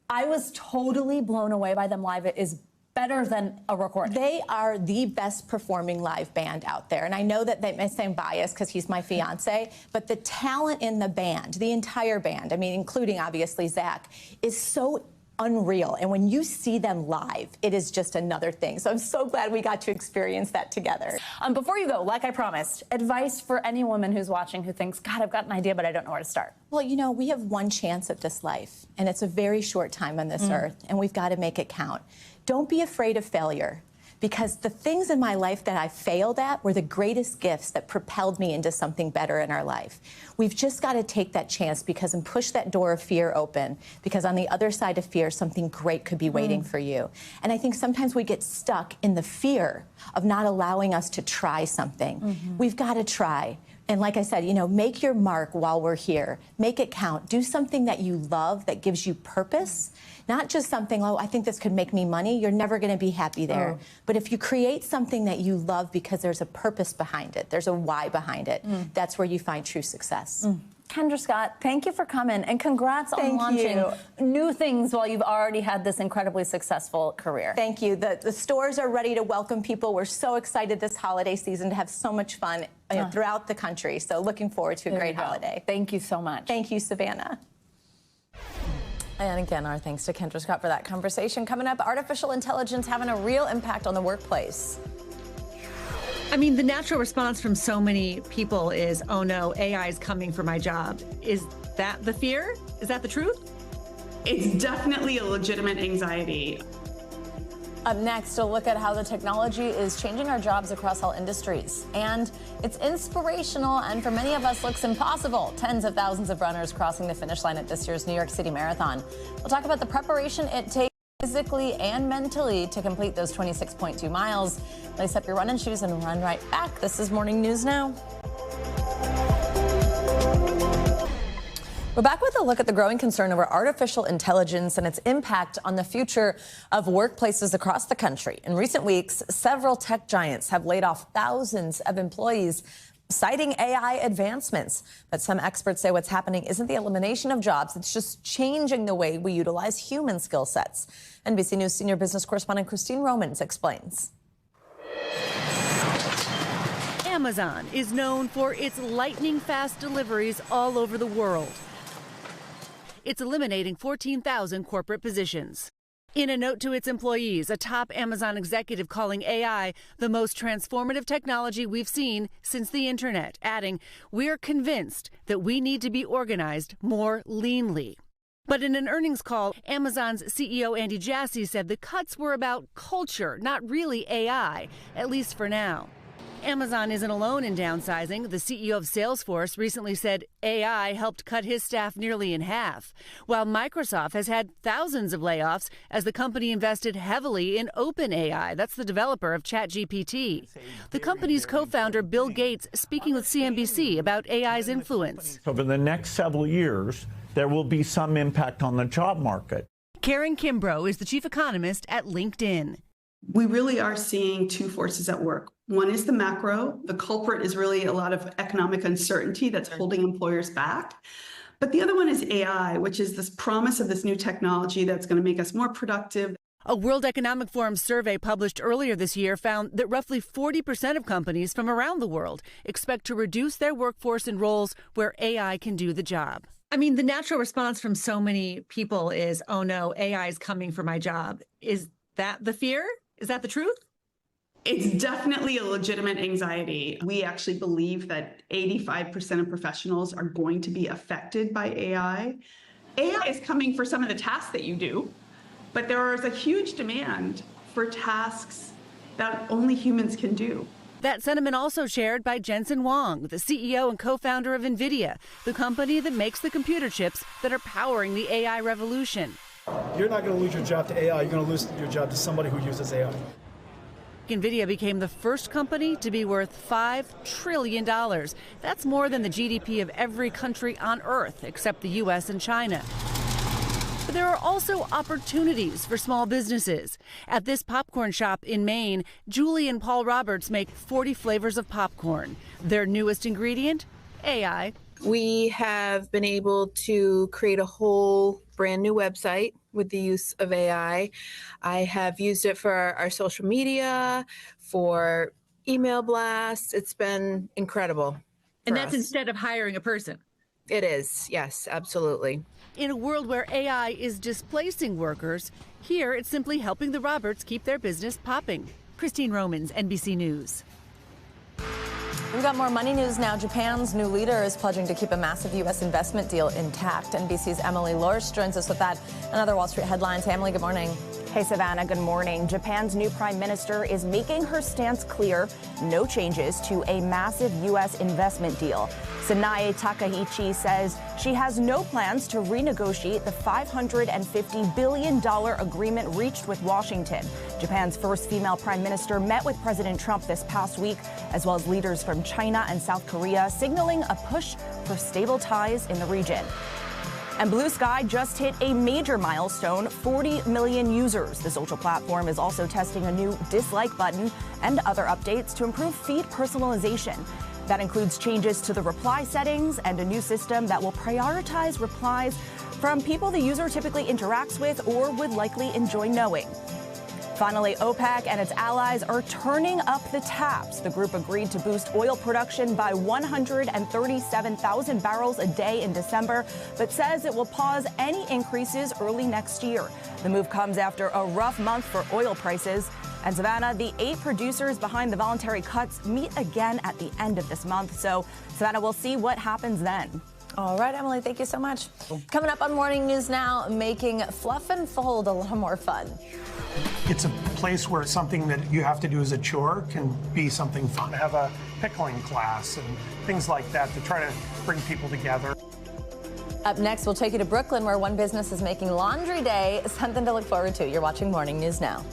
Speaker 1: I was totally blown away by them live. It is better than a recording.
Speaker 17: They are the best performing live band out there. And I know that they may seem biased because he's my fiance, but the talent in the band, the entire band, I mean, including obviously Zach, is so unreal. And when you see them live, it is just another thing. So I'm so glad we got to experience that together.
Speaker 1: Before you go, like I promised, advice for any woman who's watching who thinks, God, I've got an idea, but I don't know where to start.
Speaker 17: Well, we have one chance at this life, and it's a very short time on this earth, and we've got to make it count. Don't be afraid of failure, because the things in my life that I failed at were the greatest gifts that propelled me into something better in our life. We've just got to take that chance and push that door of fear open, because on the other side of fear, something great could be waiting for you. And I think sometimes we get stuck in the fear of not allowing us to try something. We've got to try. And like I said, make your mark while we're here. Make it count. Do something that you love, that gives you purpose. Not just something, I think this could make me money. You're never going to be happy there. But if you create something that you love because there's a purpose behind it, there's a why behind it, that's where you find true success.
Speaker 1: Kendra Scott, thank you for coming, and congrats on launching new things while you've already had this incredibly successful career.
Speaker 17: Thank you. The stores are ready to welcome people. We're so excited this holiday season to have so much fun throughout the country. So looking forward to a great holiday.
Speaker 1: Thank you so much.
Speaker 17: Thank you, Savannah.
Speaker 1: And again, our thanks to Kendra Scott for that conversation. Coming up, artificial intelligence having a real impact on the workplace.
Speaker 18: I mean, the natural response from so many people is, oh no, AI is coming for my job. Is that the fear? Is that the truth?
Speaker 19: It's definitely a legitimate anxiety.
Speaker 1: Up next, a look at how the technology is changing our jobs across all industries. And it's inspirational and for many of us looks impossible. Tens of thousands of runners crossing the finish line at this year's New York City Marathon. We'll talk about the preparation it takes physically and mentally to complete those 26.2 miles. Lace up your running shoes and run right back. This is Morning News Now. We're back with a look at the growing concern over artificial intelligence and its impact on the future of workplaces across the country. In recent weeks, several tech giants have laid off thousands of employees, citing AI advancements. But some experts say what's happening isn't the elimination of jobs, it's just changing the way we utilize human skill sets. NBC News senior business correspondent Christine Romans explains.
Speaker 20: Amazon is known for its lightning-fast deliveries all over the world. It's eliminating 14,000 corporate positions. In a note to its employees, a top Amazon executive calling AI the most transformative technology we've seen since the internet, adding, "We're convinced that we need to be organized more leanly." But in an earnings call, Amazon's CEO Andy Jassy said the cuts were about culture, not really AI, at least for now. Amazon isn't alone in downsizing. The CEO of Salesforce recently said AI helped cut his staff nearly in half, while Microsoft has had thousands of layoffs as the company invested heavily in OpenAI. That's the developer of ChatGPT. The company's co-founder Bill Gates speaking with CNBC about AI's influence.
Speaker 21: Over the next several years, there will be some impact on the job market.
Speaker 20: Karen Kimbrough is the chief economist at LinkedIn.
Speaker 19: We really are seeing two forces at work. One is the macro. The culprit is really a lot of economic uncertainty that's holding employers back. But the other one is AI, which is this promise of this new technology that's going to make us more productive.
Speaker 20: A World Economic Forum survey published earlier this year found that roughly 40% of companies from around the world expect to reduce their workforce in roles where AI can do the job.
Speaker 18: I mean, the natural response from so many people is, oh no, AI is coming for my job. Is that the fear? Is that the truth?
Speaker 19: It's definitely a legitimate anxiety. We actually believe that 85% of professionals are going to be affected by AI. AI is coming for some of the tasks that you do, but there is a huge demand for tasks that only humans can do.
Speaker 20: That sentiment also shared by Jensen Huang, the CEO and co-founder of NVIDIA, the company that makes the computer chips that are powering the AI revolution.
Speaker 22: You're not going to lose your job to AI. You're going to lose your job to somebody who uses AI.
Speaker 20: NVIDIA became the first company to be worth $5 trillion. That's more than the GDP of every country on Earth, except the U.S. and China. But there are also opportunities for small businesses. At this popcorn shop in Maine, Julie and Paul Roberts make 40 flavors of popcorn. Their newest ingredient? AI.
Speaker 23: We have been able to create a whole brand new website with the use of AI. I have used it for our social media, for email blasts. It's been incredible.
Speaker 18: And that's instead of hiring a person?
Speaker 23: It is, yes, absolutely.
Speaker 20: In a world where AI is displacing workers, here it's simply helping the Roberts keep their business popping. Christine Romans, NBC News.
Speaker 1: We've got more money news now. Japan's new leader is pledging to keep a massive U.S. investment deal intact. NBC's Emily Lorsch joins us with that and other Wall Street headlines. Emily, good morning.
Speaker 2: Hey, Savannah, good morning. Japan's new prime minister is making her stance clear. No changes to a massive U.S. investment deal. Sanae Takaichi says she has no plans to renegotiate the $550 billion agreement reached with Washington. Japan's first female prime minister met with President Trump this past week, as well as leaders from China and South Korea, signaling a push for stable ties in the region. And Blue Sky just hit a major milestone, 40 million users. The social platform is also testing a new dislike button and other updates to improve feed personalization. That includes changes to the reply settings and a new system that will prioritize replies from people the user typically interacts with or would likely enjoy knowing. Finally, OPEC and its allies are turning up the taps. The group agreed to boost oil production by 137,000 barrels a day in December, but says it will pause any increases early next year. The move comes after a rough month for oil prices. And Savannah, the 8 producers behind the voluntary cuts meet again at the end of this month. So, Savannah, we'll see what happens then.
Speaker 1: All right, Emily, thank you so much. Coming up on Morning News Now, making fluff and fold a little more fun.
Speaker 22: It's a place where something that you have to do as a chore can be something fun. Have a pickling class and things like that to try to bring people together.
Speaker 1: Up next, we'll take you to Brooklyn, where one business is making Laundry Day something to look forward to. You're watching Morning News Now.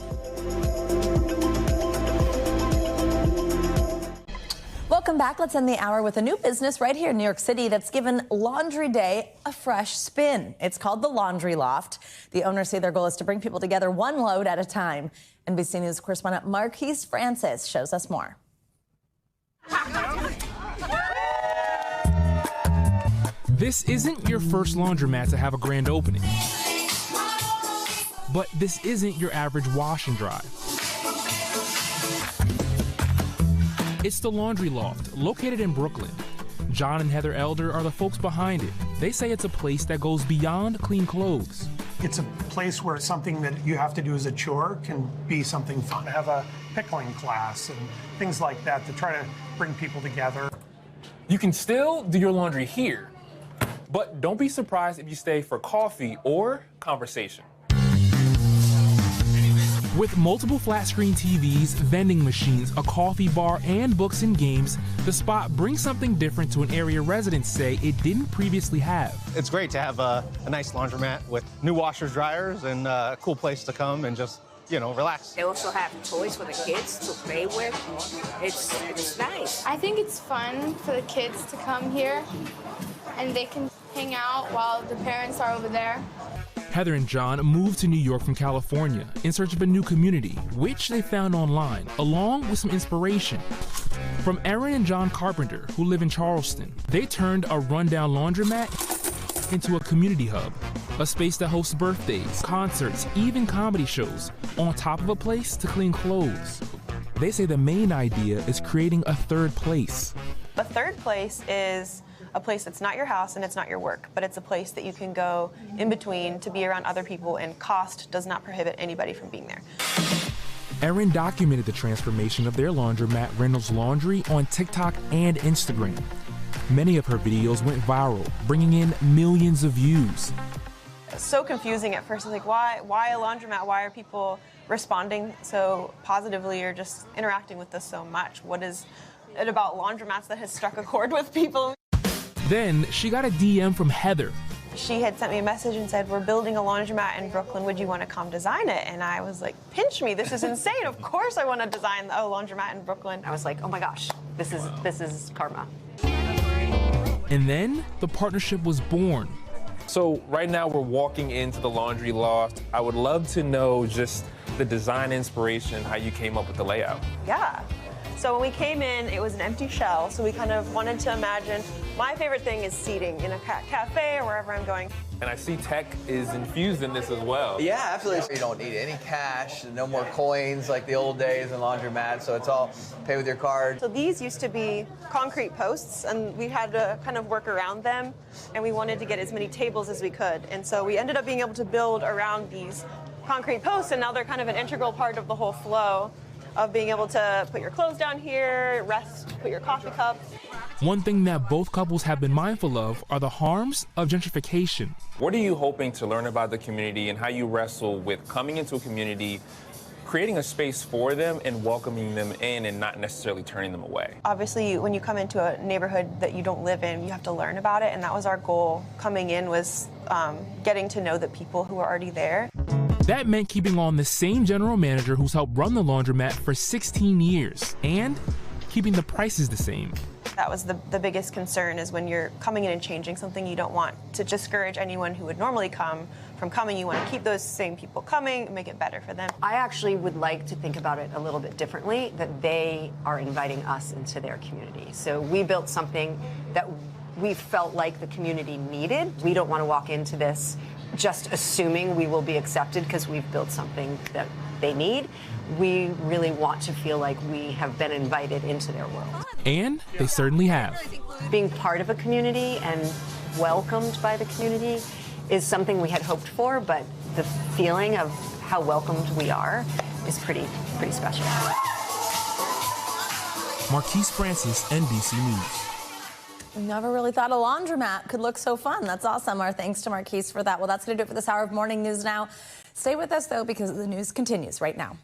Speaker 1: Welcome back. Let's end the hour with a new business right here in New York City that's given Laundry Day a fresh spin. It's called the Laundry Loft. The owners say their goal is to bring people together one load at a time. NBC News correspondent Marquise Francis shows us more.
Speaker 4: This isn't your first laundromat to have a grand opening. But this isn't your average wash and dry. It's the Laundry Loft, located in Brooklyn. John and Heather Elder are the folks behind it. They say it's a place that goes beyond clean clothes.
Speaker 22: It's a place where something that you have to do as a chore can be something fun. Have a pickling class and things like that to try to bring people together.
Speaker 5: You can still do your laundry here, but don't be surprised if you stay for coffee or conversation.
Speaker 4: With multiple flat-screen TVs, vending machines, a coffee bar, and books and games, the spot brings something different to an area residents say it didn't previously have.
Speaker 6: It's great to have a nice laundromat with new washers, dryers, and a cool place to come and just, you know, relax.
Speaker 24: They also have toys for the kids to play with. It's nice.
Speaker 25: I think it's fun for the kids to come here and they can hang out while the parents are over there.
Speaker 4: Heather and John moved to New York from California in search of a new community, which they found online, along with some inspiration. From Erin and John Carpenter, who live in Charleston, they turned a rundown laundromat into a community hub, a space that hosts birthdays, concerts, even comedy shows, on top of a place to clean clothes. They say the main idea is creating a third place.
Speaker 26: A third place is a place that's not your house and it's not your work, but it's a place that you can go in between to be around other people, and cost does not prohibit anybody from being there.
Speaker 4: Erin documented the transformation of their laundromat, Reynolds Laundry, on TikTok and Instagram. Many of her videos went viral, bringing in millions of views.
Speaker 26: It's so confusing at first. It's like, why a laundromat? Why are people responding so positively or just interacting with us so much? What is it about laundromats that has struck a chord with people?
Speaker 4: Then she got a DM from Heather.
Speaker 26: She had sent me a message and said, we're building a laundromat in Brooklyn. Would you want to come design it? And I was like, pinch me. This is insane. Of course I want to design a laundromat in Brooklyn.
Speaker 2: I was like, oh my gosh, this is karma.
Speaker 4: And then the partnership was born.
Speaker 5: So right now we're walking into the Laundry Loft. I would love to know just the design inspiration, how you came up with the layout.
Speaker 26: Yeah. So when we came in, it was an empty shell, so we kind of wanted to imagine, my favorite thing is seating in a cafe or wherever I'm going.
Speaker 5: And I see tech is infused in this as well.
Speaker 27: Yeah, absolutely. You don't need any cash, no more coins like the old days in laundromats, so it's all pay with your card.
Speaker 26: So these used to be concrete posts, and we had to kind of work around them, and we wanted to get as many tables as we could. And so we ended up being able to build around these concrete posts, and now they're kind of an integral part of the whole flow of being able to put your clothes down here, rest, put your coffee cup.
Speaker 4: One thing that both couples have been mindful of are the harms of gentrification.
Speaker 5: What are you hoping to learn about the community and how you wrestle with coming into a community, creating a space for them and welcoming them in and not necessarily turning them away?
Speaker 26: Obviously, when you come into a neighborhood that you don't live in, you have to learn about it, and that was our goal coming in, was getting to know the people who are already there.
Speaker 4: That meant keeping on the same general manager who's helped run the laundromat for 16 years and keeping the prices the same.
Speaker 26: That was the biggest concern, is when you're coming in and changing something, you don't want to discourage anyone who would normally come from coming. You want to keep those same people coming and make it better for them.
Speaker 3: I actually would like to think about it a little bit differently, that they are inviting us into their community. So we built something that we felt like the community needed. We don't want to walk into this just assuming we will be accepted because we've built something that they need. We really want to feel like we have been invited into their world.
Speaker 4: And they certainly have.
Speaker 3: Being part of a community and welcomed by the community is something we had hoped for, but the feeling of how welcomed we are is pretty special.
Speaker 4: Marquise Francis, NBC News.
Speaker 1: Never really thought a laundromat could look so fun. That's awesome. Our thanks to Marquise for that. Well, that's going to do it for this hour of Morning News Now. Stay with us, though, because the news continues right now.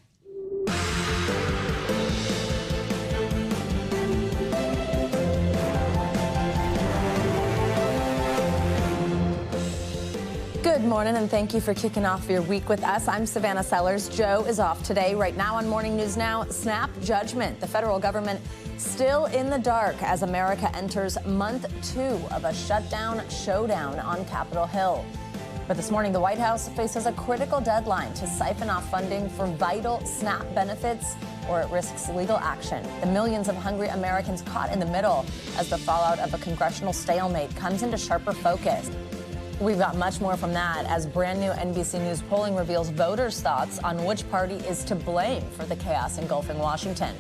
Speaker 1: Good morning, and thank you for kicking off your week with us. I'm Savannah Sellers. Joe is off today. Right now on Morning News Now, snap judgment. The federal government still in the dark as America enters month 2 of a shutdown showdown on Capitol Hill. But this morning, the White House faces a critical deadline to siphon off funding for vital SNAP benefits, or it risks legal action. The millions of hungry Americans caught in the middle as the fallout of a congressional stalemate comes into sharper focus. We've got much more from that as brand new NBC News polling reveals voters' thoughts on which party is to blame for the chaos engulfing Washington.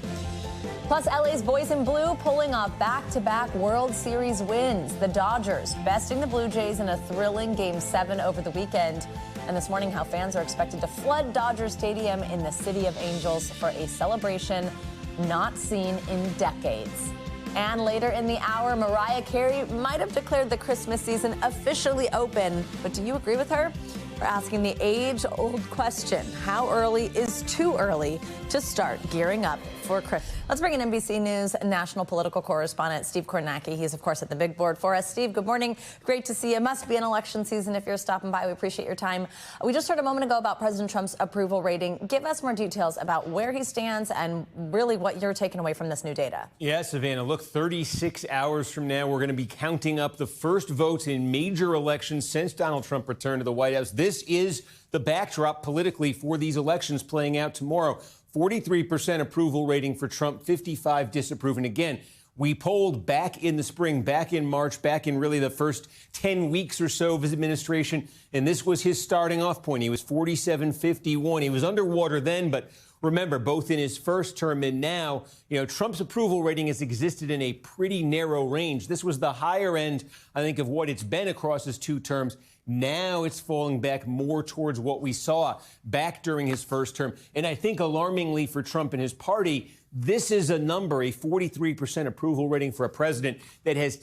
Speaker 1: Plus, LA's boys in blue pulling off back-to-back World Series wins. The Dodgers besting the Blue Jays in a thrilling Game 7 over the weekend. And this morning, how fans are expected to flood Dodger Stadium in the City of Angels for a celebration not seen in decades. And later in the hour, Mariah Carey might have declared the Christmas season officially open. But do you agree with her? We're asking the age-old question: how early is too early to start gearing up for Christmas? Let's bring in NBC News national political correspondent Steve Kornacki. He's, of course, at the big board for us. Steve, good morning. Great to see you. Must be an election season if you're stopping by. We appreciate your time. We just heard a moment ago about President Trump's approval rating. Give us more details about where he stands and really what you're taking away from this new data.
Speaker 7: Yeah, Savannah, look, 36 hours from now, we're going to be counting up the first votes in major elections since Donald Trump returned to the White House. This is the backdrop politically for these elections playing out tomorrow. 43% approval rating for Trump, 55% disapproving. Again, we polled back in the spring, back in March, back in really the first 10 weeks or so of his administration, and this was his starting off point. He was 47-51. He was underwater then, but remember, both in his first term and now, Trump's approval rating has existed in a pretty narrow range. This was the higher end, I think, of what it's been across his 2 terms. Now it's falling back more towards what we saw back during his first term. And I think alarmingly for Trump and his party, this is a number, a 43% approval rating for a president that has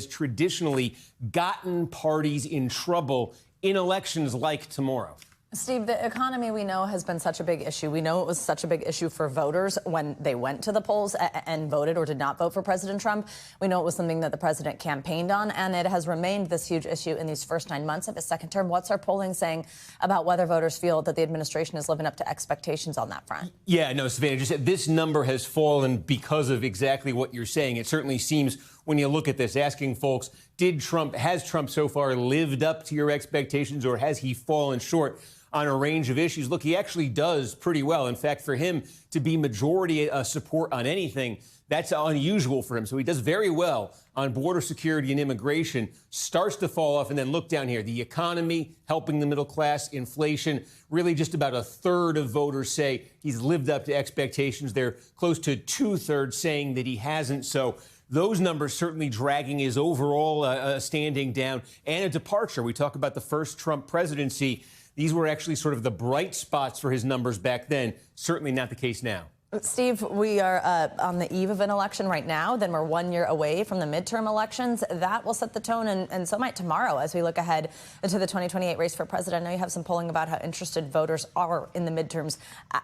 Speaker 7: traditionally gotten parties in trouble in elections like tomorrow.
Speaker 1: Steve, the economy, we know, has been such a big issue. We know it was such a big issue for voters when they went to the polls and voted or did not vote for President Trump. We know it was something that the president campaigned on, and it has remained this huge issue in these first 9 months of his second term. What's our polling saying about whether voters feel that the administration is living up to expectations on that front?
Speaker 7: Yeah, no, Savannah, just said this number has fallen because of exactly what you're saying. It certainly seems, when you look at this, asking folks, has Trump so far lived up to your expectations, or has he fallen short on a range of issues? Look, he actually does pretty well. In fact, for him to be majority support on anything, that's unusual for him. So he does very well on border security and immigration, starts to fall off, and then look down here. The economy, helping the middle class, inflation, really just about a third of voters say he's lived up to expectations. They're close to 2/3 saying that he hasn't. So those numbers certainly dragging his overall standing down, and a departure. We talk about the first Trump presidency. These were actually sort of the bright spots for his numbers back then. Certainly not the case now.
Speaker 1: Steve, we are on the eve of an election right now. Then we're 1 year away from the midterm elections. That will set the tone, and so might tomorrow as we look ahead to the 2028 race for president. I know you have some polling about how interested voters are in the midterms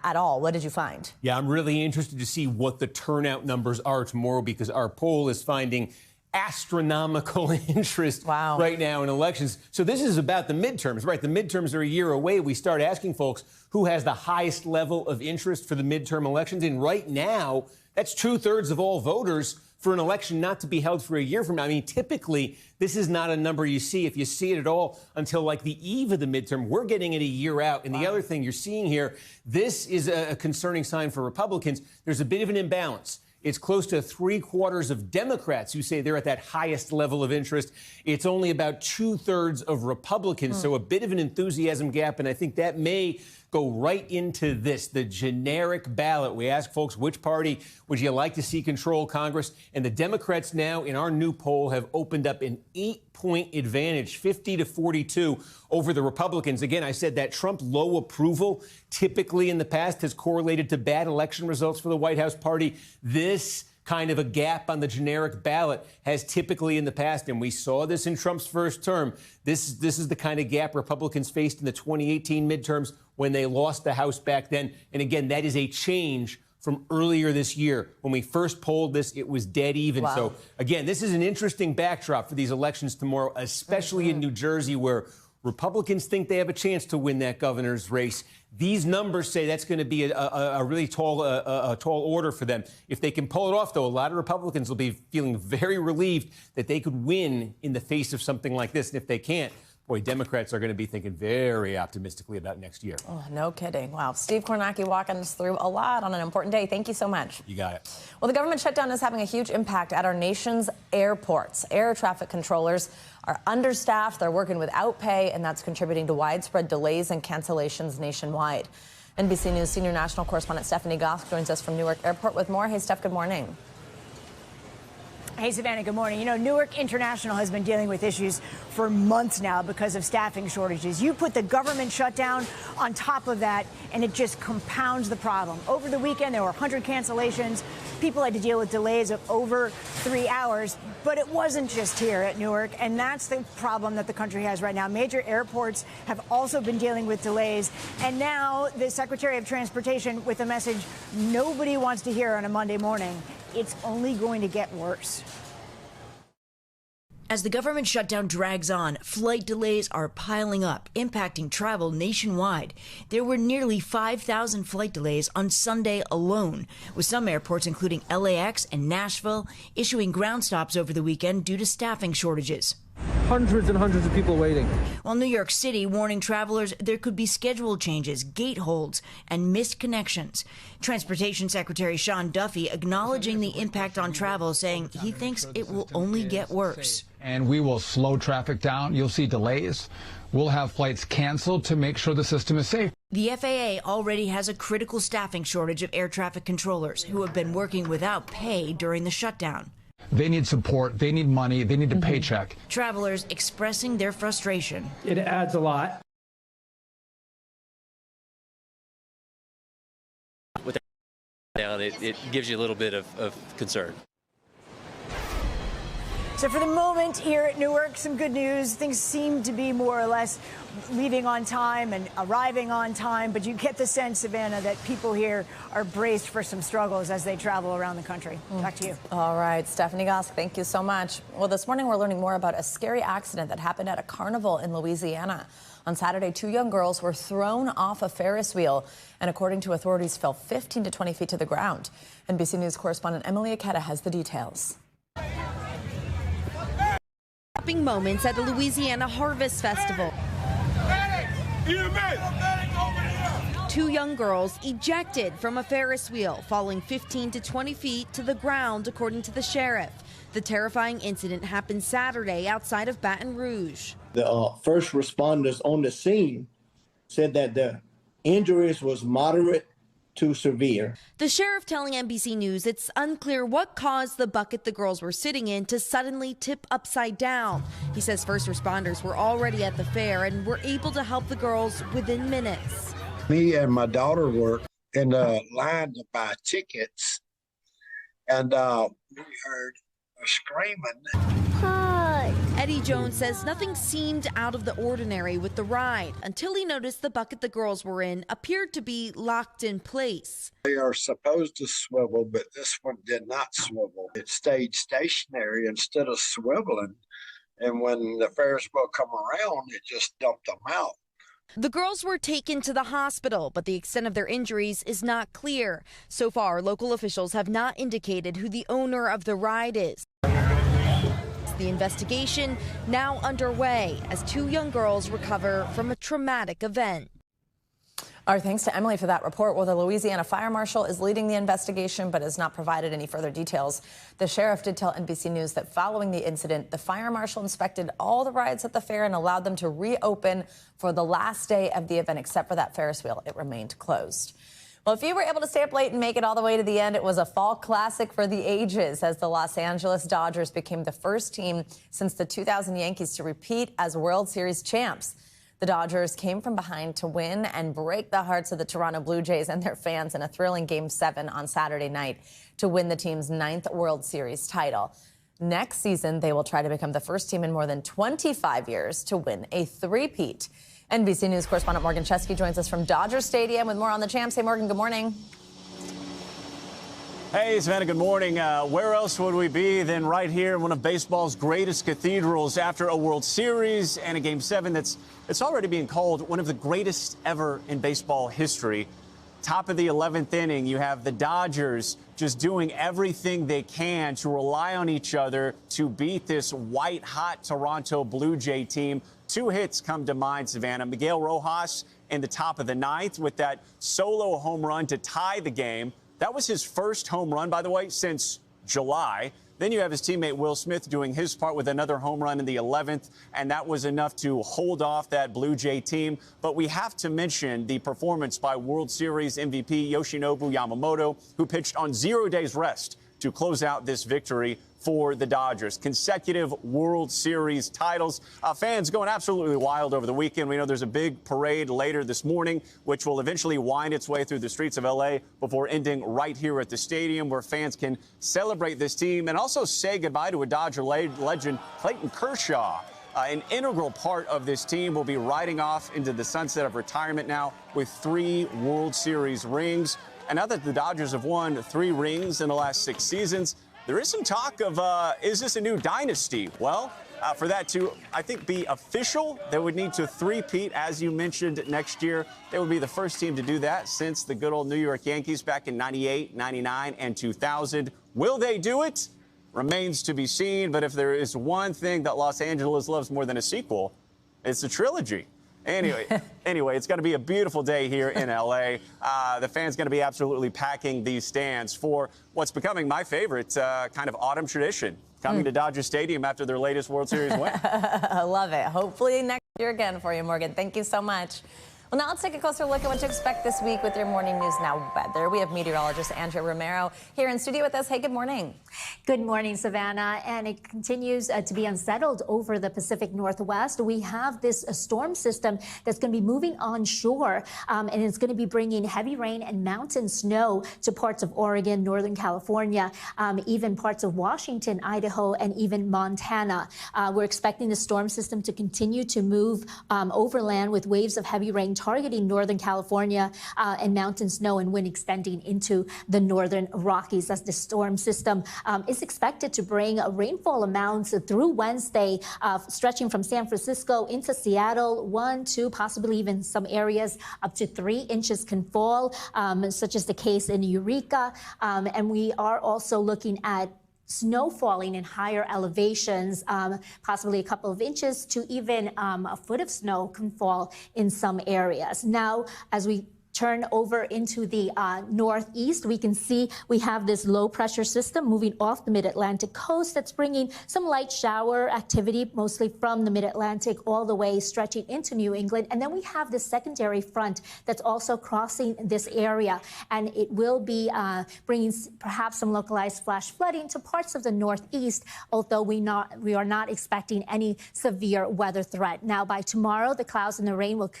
Speaker 1: at all. What did you find?
Speaker 7: Yeah, I'm really interested to see what the turnout numbers are tomorrow, because our poll is finding astronomical interest right now in elections. So this is about the midterms, right? The midterms are a year away. We start asking folks who has the highest level of interest for the midterm elections. And right now, that's 2/3 of all voters for an election not to be held for a year from now. I mean, typically, this is not a number you see, if you see it at all, until like the eve of the midterm. We're getting it a year out. And the other thing you're seeing here, this is a concerning sign for Republicans. There's a bit of an imbalance. It's close to 3/4 of Democrats who say they're at that highest level of interest. It's only about 2/3 of Republicans. So a bit of an enthusiasm gap. And I think that may go right into this, the generic ballot. We ask folks, which party would you like to see control Congress? And the Democrats now, in our new poll, have opened up an 8-point advantage, 50-42 over the Republicans. Again, I said that Trump low approval typically in the past has correlated to bad election results for the White House party. This kind of a gap on the generic ballot has typically in the past, and we saw this in Trump's first term. This is the kind of gap Republicans faced in the 2018 midterms when they lost the House back then. And again, that is a change from earlier this year. When we first polled this, it was dead even.
Speaker 1: Wow.
Speaker 7: So again, this is an interesting backdrop for these elections tomorrow, especially in New Jersey, where Republicans think they have a chance to win that governor's race. These numbers say that's going to be a really tall order for them. If they can pull it off, though, a lot of Republicans will be feeling very relieved that they could win in the face of something like this. And if they can't, boy, Democrats are going to be thinking very optimistically about next year.
Speaker 1: Oh, no kidding. Wow. Steve Kornacki walking us through a lot on an important day. Thank you so much.
Speaker 7: You got it.
Speaker 1: Well, the government shutdown is having a huge impact at our nation's airports. Air traffic controllers are understaffed, they're working without pay, and that's contributing to widespread delays and cancellations nationwide. NBC News senior national correspondent Stephanie Gosk joins us from Newark Airport with more. Hey, Steph, good morning.
Speaker 8: Hey, Savannah, good morning. You know, Newark International has been dealing with issues for months now because of staffing shortages. You put the government shutdown on top of that, and it just compounds the problem. Over the weekend, there were 100 cancellations. People had to deal with delays of over 3 hours. But it wasn't just here at Newark, and that's the problem that the country has right now. Major airports have also been dealing with delays. And now the Secretary of Transportation with a message nobody wants to hear on a Monday morning. It's only going to get worse.
Speaker 9: As the government shutdown drags on, flight delays are piling up, impacting travel nationwide. There were nearly 5,000 flight delays on Sunday alone, with some airports, including LAX and Nashville, issuing ground stops over the weekend due to staffing shortages.
Speaker 10: Hundreds and hundreds of people waiting.
Speaker 9: While New York City warning travelers there could be schedule changes, gate holds, and missed connections. Transportation Secretary Sean Duffy acknowledging the impact on travel, saying he thinks it will only get worse.
Speaker 11: And we will slow traffic down. You'll see delays. We'll have flights canceled to make sure the system is safe.
Speaker 9: The FAA already has a critical staffing shortage of air traffic controllers who have been working without pay during the shutdown.
Speaker 11: They need support, they need money, they need a paycheck.
Speaker 9: Travelers expressing their frustration.
Speaker 10: It adds a lot.
Speaker 12: With down, it gives you a little bit of concern.
Speaker 8: So for the moment here at Newark, some good news. Things seem to be more or less leaving on time and arriving on time, but you get the sense, Savannah, that people here are braced for some struggles as they travel around the country. Back to you.
Speaker 1: All right, Stephanie Gosk, thank you so much. Well, this morning we're learning more about a scary accident that happened at a carnival in Louisiana. On Saturday, 2 young girls were thrown off a Ferris wheel and, according to authorities, fell 15 to 20 feet to the ground. NBC News correspondent Emily Aketa has the details.
Speaker 13: Moments at the Louisiana Harvest Festival. 2 young girls ejected from a Ferris wheel, falling 15 to 20 feet to the ground, according to the sheriff. The terrifying incident happened Saturday outside of Baton Rouge.
Speaker 15: The first responders on the scene said that the injuries was moderate to severe.
Speaker 13: The sheriff telling NBC News it's unclear what caused the bucket the girls were sitting in to suddenly tip upside down. He says first responders were already at the fair and were able to help the girls within minutes.
Speaker 28: Me and my daughter were in the line to buy tickets, and we heard a screaming.
Speaker 13: Eddie Jones says nothing seemed out of the ordinary with the ride until he noticed the bucket the girls were in appeared to be locked in place.
Speaker 28: They are supposed to swivel, but this one did not swivel. It stayed stationary instead of swiveling. And when the Ferris wheel come around, it just dumped them out.
Speaker 13: The girls were taken to the hospital, but the extent of their injuries is not clear. So far, local officials have not indicated who the owner of the ride is. The investigation now underway as 2 young girls recover from a traumatic event.
Speaker 1: Our thanks to Emily for that report. Well, the Louisiana fire marshal is leading the investigation but has not provided any further details. The sheriff did tell NBC News that following the incident, the fire marshal inspected all the rides at the fair and allowed them to reopen for the last day of the event, except for that Ferris wheel. It remained closed. Well, if you were able to stay up late and make it all the way to the end, it was a fall classic for the ages as the Los Angeles Dodgers became the first team since the 2000 Yankees to repeat as World Series champs. The Dodgers came from behind to win and break the hearts of the Toronto Blue Jays and their fans in a thrilling Game 7 on Saturday night to win the team's 9th World Series title. Next season, they will try to become the first team in more than 25 years to win a three-peat. NBC News correspondent Morgan Chesky joins us from Dodger Stadium with more on the champs. Hey, Morgan, good morning.
Speaker 14: Hey, Savannah, good morning. Where else would we be than right here in one of baseball's greatest cathedrals after a World Series and a Game 7 it's already being called one of the greatest ever in baseball history. Top of the 11th inning, you have the Dodgers just doing everything they can to rely on each other to beat this white-hot Toronto Blue Jay team. 2 hits come to mind, Savannah. Miguel Rojas in the top of the 9th with that solo home run to tie the game. That was his first home run, by the way, since July. Then you have his teammate Will Smith doing his part with another home run in the 11th, and that was enough to hold off that Blue Jay team. But we have to mention the performance by World Series MVP Yoshinobu Yamamoto, who pitched on 0 days rest to close out this victory for the Dodgers. Consecutive World Series titles. Fans going absolutely wild over the weekend. We know there's a big parade later this morning, which will eventually wind its way through the streets of L.A. before ending right here at the stadium, where fans can celebrate this team and also say goodbye to a Dodger legend, Clayton Kershaw. An integral part of this team will be riding off into the sunset of retirement now with 3 World Series rings. And now that the Dodgers have won 3 rings in the last 6 seasons, there is some talk of, is this a new dynasty? Well, for that to, I think, be official, they would need to three-peat, as you mentioned, next year. They would be the first team to do that since the good old New York Yankees back in 98, 99, and 2000. Will they do it? Remains to be seen. But if there is one thing that Los Angeles loves more than a sequel, it's a trilogy. Anyway, it's going to be a beautiful day here in L.A. The fans going to be absolutely packing these stands for what's becoming my favorite kind of autumn tradition, coming to Dodger Stadium after their latest World Series win.
Speaker 1: I love it. Hopefully next year again for you, Morgan. Thank you so much. Well, now let's take a closer look at what to expect this week with your Morning News Now weather. We have meteorologist Andrea Romero here in studio with us. Hey, good morning.
Speaker 16: Good morning, Savannah. And it continues to be unsettled over the Pacific Northwest. We have this storm system that's going to be moving onshore, and it's going to be bringing heavy rain and mountain snow to parts of Oregon, Northern California, even parts of Washington, Idaho, and even Montana. We're expecting the storm system to continue to move overland with waves of heavy rain targeting Northern California and mountain snow and wind extending into the northern Rockies as the storm system is expected to bring rainfall amounts through Wednesday, stretching from San Francisco into Seattle. 1, 2, possibly even some areas up to 3 inches can fall, such as the case in Eureka. And we are also looking at snow falling in higher elevations, possibly a couple of inches to even a foot of snow can fall in some areas. Now, as we turn over into the northeast, we can see we have this low pressure system moving off the mid-Atlantic coast that's bringing some light shower activity, mostly from the mid-Atlantic all the way stretching into New England. And then we have this secondary front that's also crossing this area, and it will be bringing perhaps some localized flash flooding to parts of the northeast, although we are not expecting any severe weather threat. Now, by tomorrow, the clouds and the rain will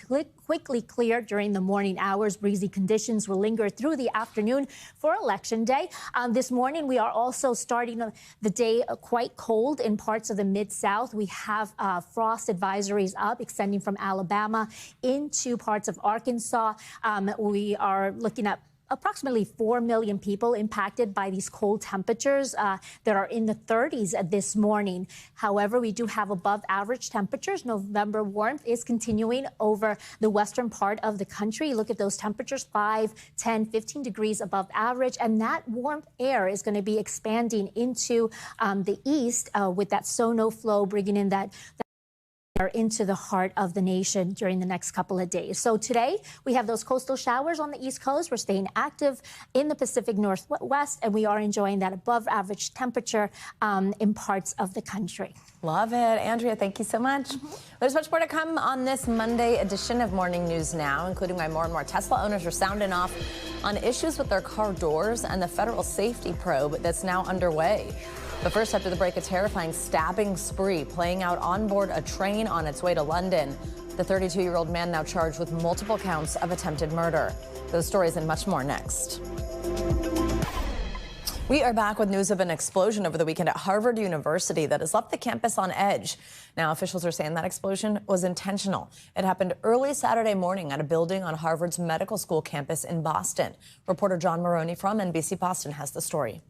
Speaker 16: quickly clear during the morning hours. Breezy conditions will linger through the afternoon for Election Day. This morning, we are also starting the day quite cold in parts of the Mid-South. We have frost advisories up, extending from Alabama into parts of Arkansas. We are looking at approximately 4 million people impacted by these cold temperatures that are in the 30s this morning. However, we do have above average temperatures. November warmth is continuing over the western part of the country. Look at those temperatures, 5, 10, 15 degrees above average. And that warm air is going to be expanding into the east with that Sono flow bringing in that into the heart of the nation during the next couple of days. So today we have those coastal showers on the East Coast. We're staying active in the Pacific Northwest, and we are enjoying that above average temperature in parts of the country.
Speaker 1: Love it. Andrea, thank you so much. There's much more to come on this Monday edition of Morning News Now, including why more and more Tesla owners are sounding off on issues with their car doors and the federal safety probe that's now underway. But first, after the break, a terrifying stabbing spree playing out on board a train on its way to London. The 32-year-old man now charged with multiple counts of attempted murder. Those stories and much more next. We are back with news of an explosion over the weekend at Harvard University that has left the campus on edge. Now, officials are saying that explosion was intentional. It happened early Saturday morning at a building on Harvard's medical school campus in Boston. Reporter John Maroney from NBC Boston has the story.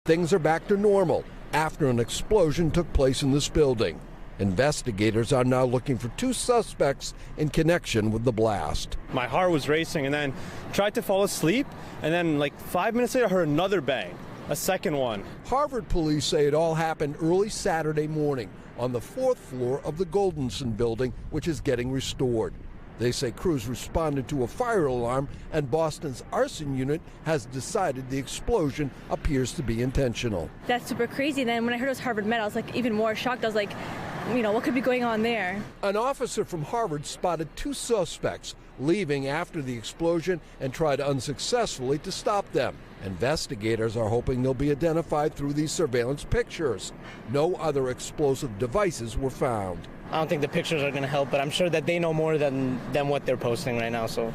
Speaker 6: Things are back to normal after an explosion took place in this building. Investigators are now looking for 2 suspects in connection with the blast.
Speaker 17: My heart was racing and then tried to fall asleep, and then like 5 minutes later I heard another bang, a second one.
Speaker 6: Harvard police say it all happened early Saturday morning on the 4th floor of the Goldenson building, which is getting restored. They say crews responded to a fire alarm, and Boston's arson unit has decided the explosion appears to be intentional.
Speaker 18: That's super crazy. Then when I heard it was Harvard Med, I was like even more shocked. I was like, what could be going on there?
Speaker 6: An officer from Harvard spotted 2 suspects leaving after the explosion and tried unsuccessfully to stop them. Investigators are hoping they'll be identified through these surveillance pictures. No other explosive devices were found.
Speaker 19: I don't think the pictures are going to help, but I'm sure that they know more than what they're posting right now. So,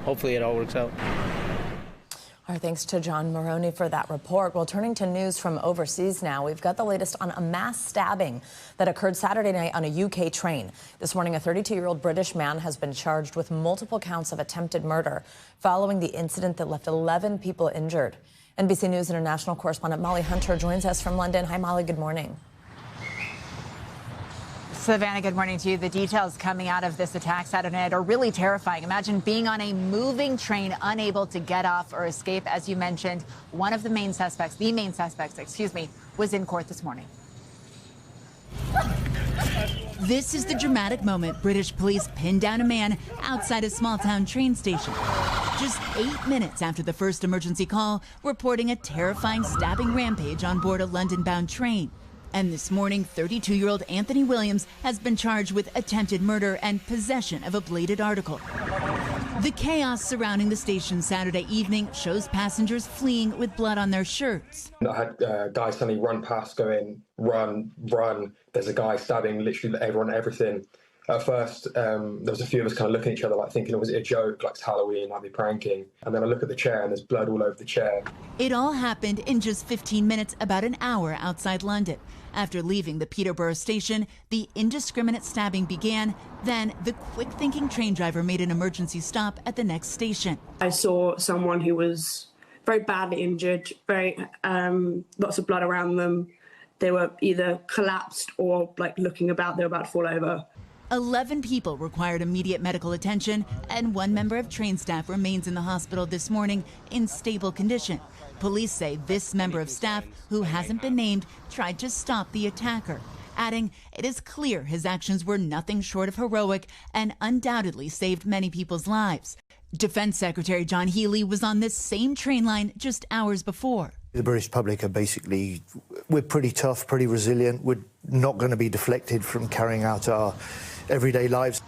Speaker 19: hopefully it all works out.
Speaker 1: Our thanks to John Maroney for that report. Well, turning to news from overseas now, we've got the latest on a mass stabbing that occurred Saturday night on a UK train. This morning, a 32-year-old British man has been charged with multiple counts of attempted murder following the incident that left 11 people injured. NBC News International correspondent Molly Hunter joins us from London. Hi, Molly. Good morning.
Speaker 20: Savannah, good morning to you. The details coming out of this attack Saturday night are really terrifying. Imagine being on a moving train, unable to get off or escape. As you mentioned, one of the main suspects, was in court this morning.
Speaker 21: This is the dramatic moment British police pinned down a man outside a small-town train station. Just 8 minutes after the first emergency call, reporting a terrifying stabbing rampage on board a London-bound train. And this morning, 32-year-old Anthony Williams has been charged with attempted murder and possession of a bladed article. The chaos surrounding the station Saturday evening shows passengers fleeing with blood on their shirts.
Speaker 22: I had guys suddenly run past going, run, run. There's a guy stabbing literally everyone, everything. At first, there was a few of us kind of looking at each other like thinking it was a joke, like it's Halloween, I'd be pranking. And then I look at the chair and there's blood all over the chair.
Speaker 21: It all happened in just 15 minutes, about an hour outside London. After leaving the Peterborough station, the indiscriminate stabbing began. Then the quick-thinking train driver made an emergency stop at the next station.
Speaker 23: I saw someone who was very badly injured, lots of blood around them. They were either collapsed or looking about, they were about to fall over.
Speaker 21: 11 people required immediate medical attention, and 1 member of train staff remains in the hospital this morning in stable condition. Police say this member of staff, who hasn't been named, tried to stop the attacker, adding it is clear his actions were nothing short of heroic and undoubtedly saved many people's lives. Defense Secretary John Healey was on this same train line just hours before.
Speaker 29: The British public are basically, we're pretty tough, pretty resilient. We're not going to be deflected from carrying out our everyday lives.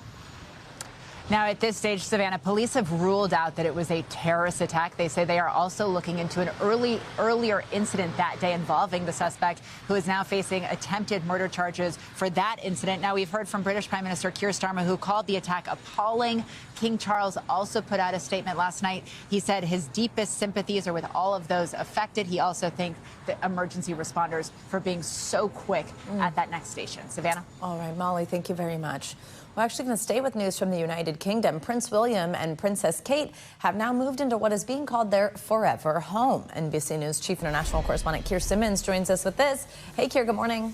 Speaker 20: Now, at this stage, Savannah, police have ruled out that it was a terrorist attack. They say they are also looking into an earlier incident that day involving the suspect, who is now facing attempted murder charges for that incident. Now, we've heard from British Prime Minister Keir Starmer, who called the attack appalling. King Charles also put out a statement last night. He said his deepest sympathies are with all of those affected. He also thanked the emergency responders for being so quick at that next station. Savannah?
Speaker 1: All right, Molly, thank you very much. We're actually going to stay with news from the United Kingdom. Prince William and Princess Kate have now moved into what is being called their forever home. NBC News Chief International Correspondent Keir Simmons joins us with this. Hey, Keir, good morning.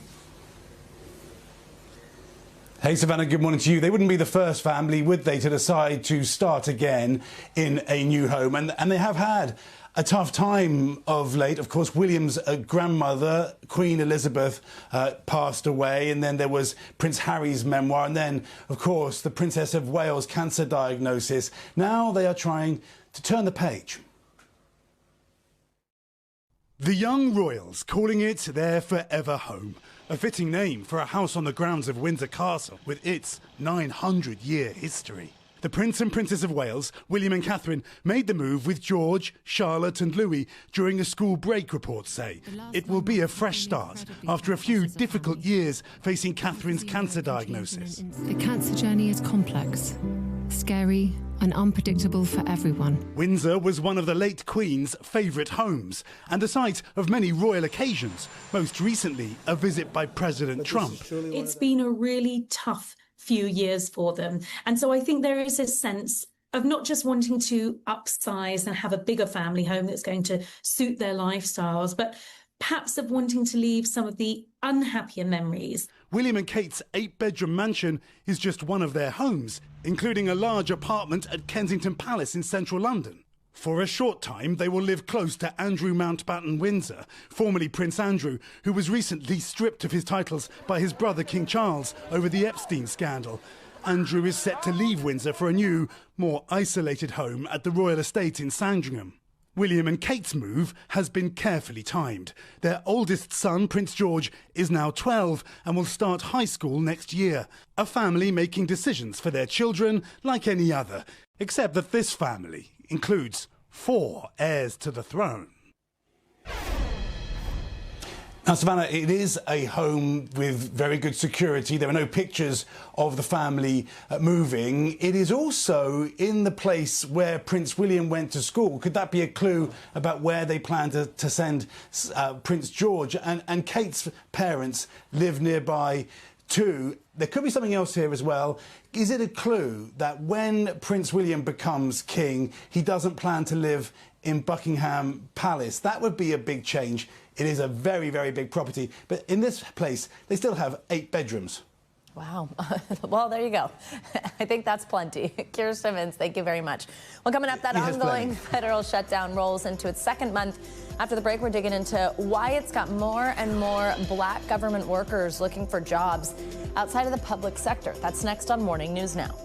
Speaker 2: Hey, Savannah, good morning to you. They wouldn't be the first family, would they, to decide to start again in a new home. And they have had a tough time of late. Of course, William's grandmother, Queen Elizabeth, passed away. And then there was Prince Harry's memoir. And then, of course, the Princess of Wales cancer diagnosis. Now they are trying to turn the page.
Speaker 3: The young royals calling it their forever home. A fitting name for a house on the grounds of Windsor Castle with its 900-year history. The Prince and Princess of Wales, William and Catherine, made the move with George, Charlotte and Louis during a school break, reports say. It will be a fresh start after a few difficult years facing Catherine's cancer diagnosis.
Speaker 4: The cancer journey is complex, scary and unpredictable for everyone.
Speaker 3: Windsor was one of the late Queen's favourite homes and the site of many royal occasions, most recently a visit by President Trump.
Speaker 5: It's been a really tough few years for them. And so I think there is a sense of not just wanting to upsize and have a bigger family home that's going to suit their lifestyles, but perhaps of wanting to leave some of the unhappier memories.
Speaker 3: William and Kate's 8-bedroom mansion is just one of their homes, including a large apartment at Kensington Palace in central London. For a short time, they will live close to Andrew Mountbatten Windsor, formerly Prince Andrew, who was recently stripped of his titles by his brother King Charles over the Epstein scandal. Andrew is set to leave Windsor for a new, more isolated home at the Royal Estate in Sandringham. William and Kate's move has been carefully timed. Their oldest son, Prince George, is now 12 and will start high school next year. A family making decisions for their children like any other, except that this family includes 4 heirs to the throne.
Speaker 2: Now, Savannah, it is a home with very good security. There are no pictures of the family moving. It is also in the place where Prince William went to school. Could that be a clue about where they plan to send Prince George? And Kate's parents live nearby too. There could be something else here as well. Is it a clue that when Prince William becomes king, he doesn't plan to live in Buckingham Palace? That would be a big change. It is a very, very big property. But in this place, they still have 8 bedrooms.
Speaker 1: Wow. Well, there you go. I think that's plenty. Keir Simmons, thank you very much. Well, coming up, that ongoing federal shutdown rolls into its 2nd month. After the break, we're digging into why it's got more and more black government workers looking for jobs outside of the public sector. That's next on Morning News Now.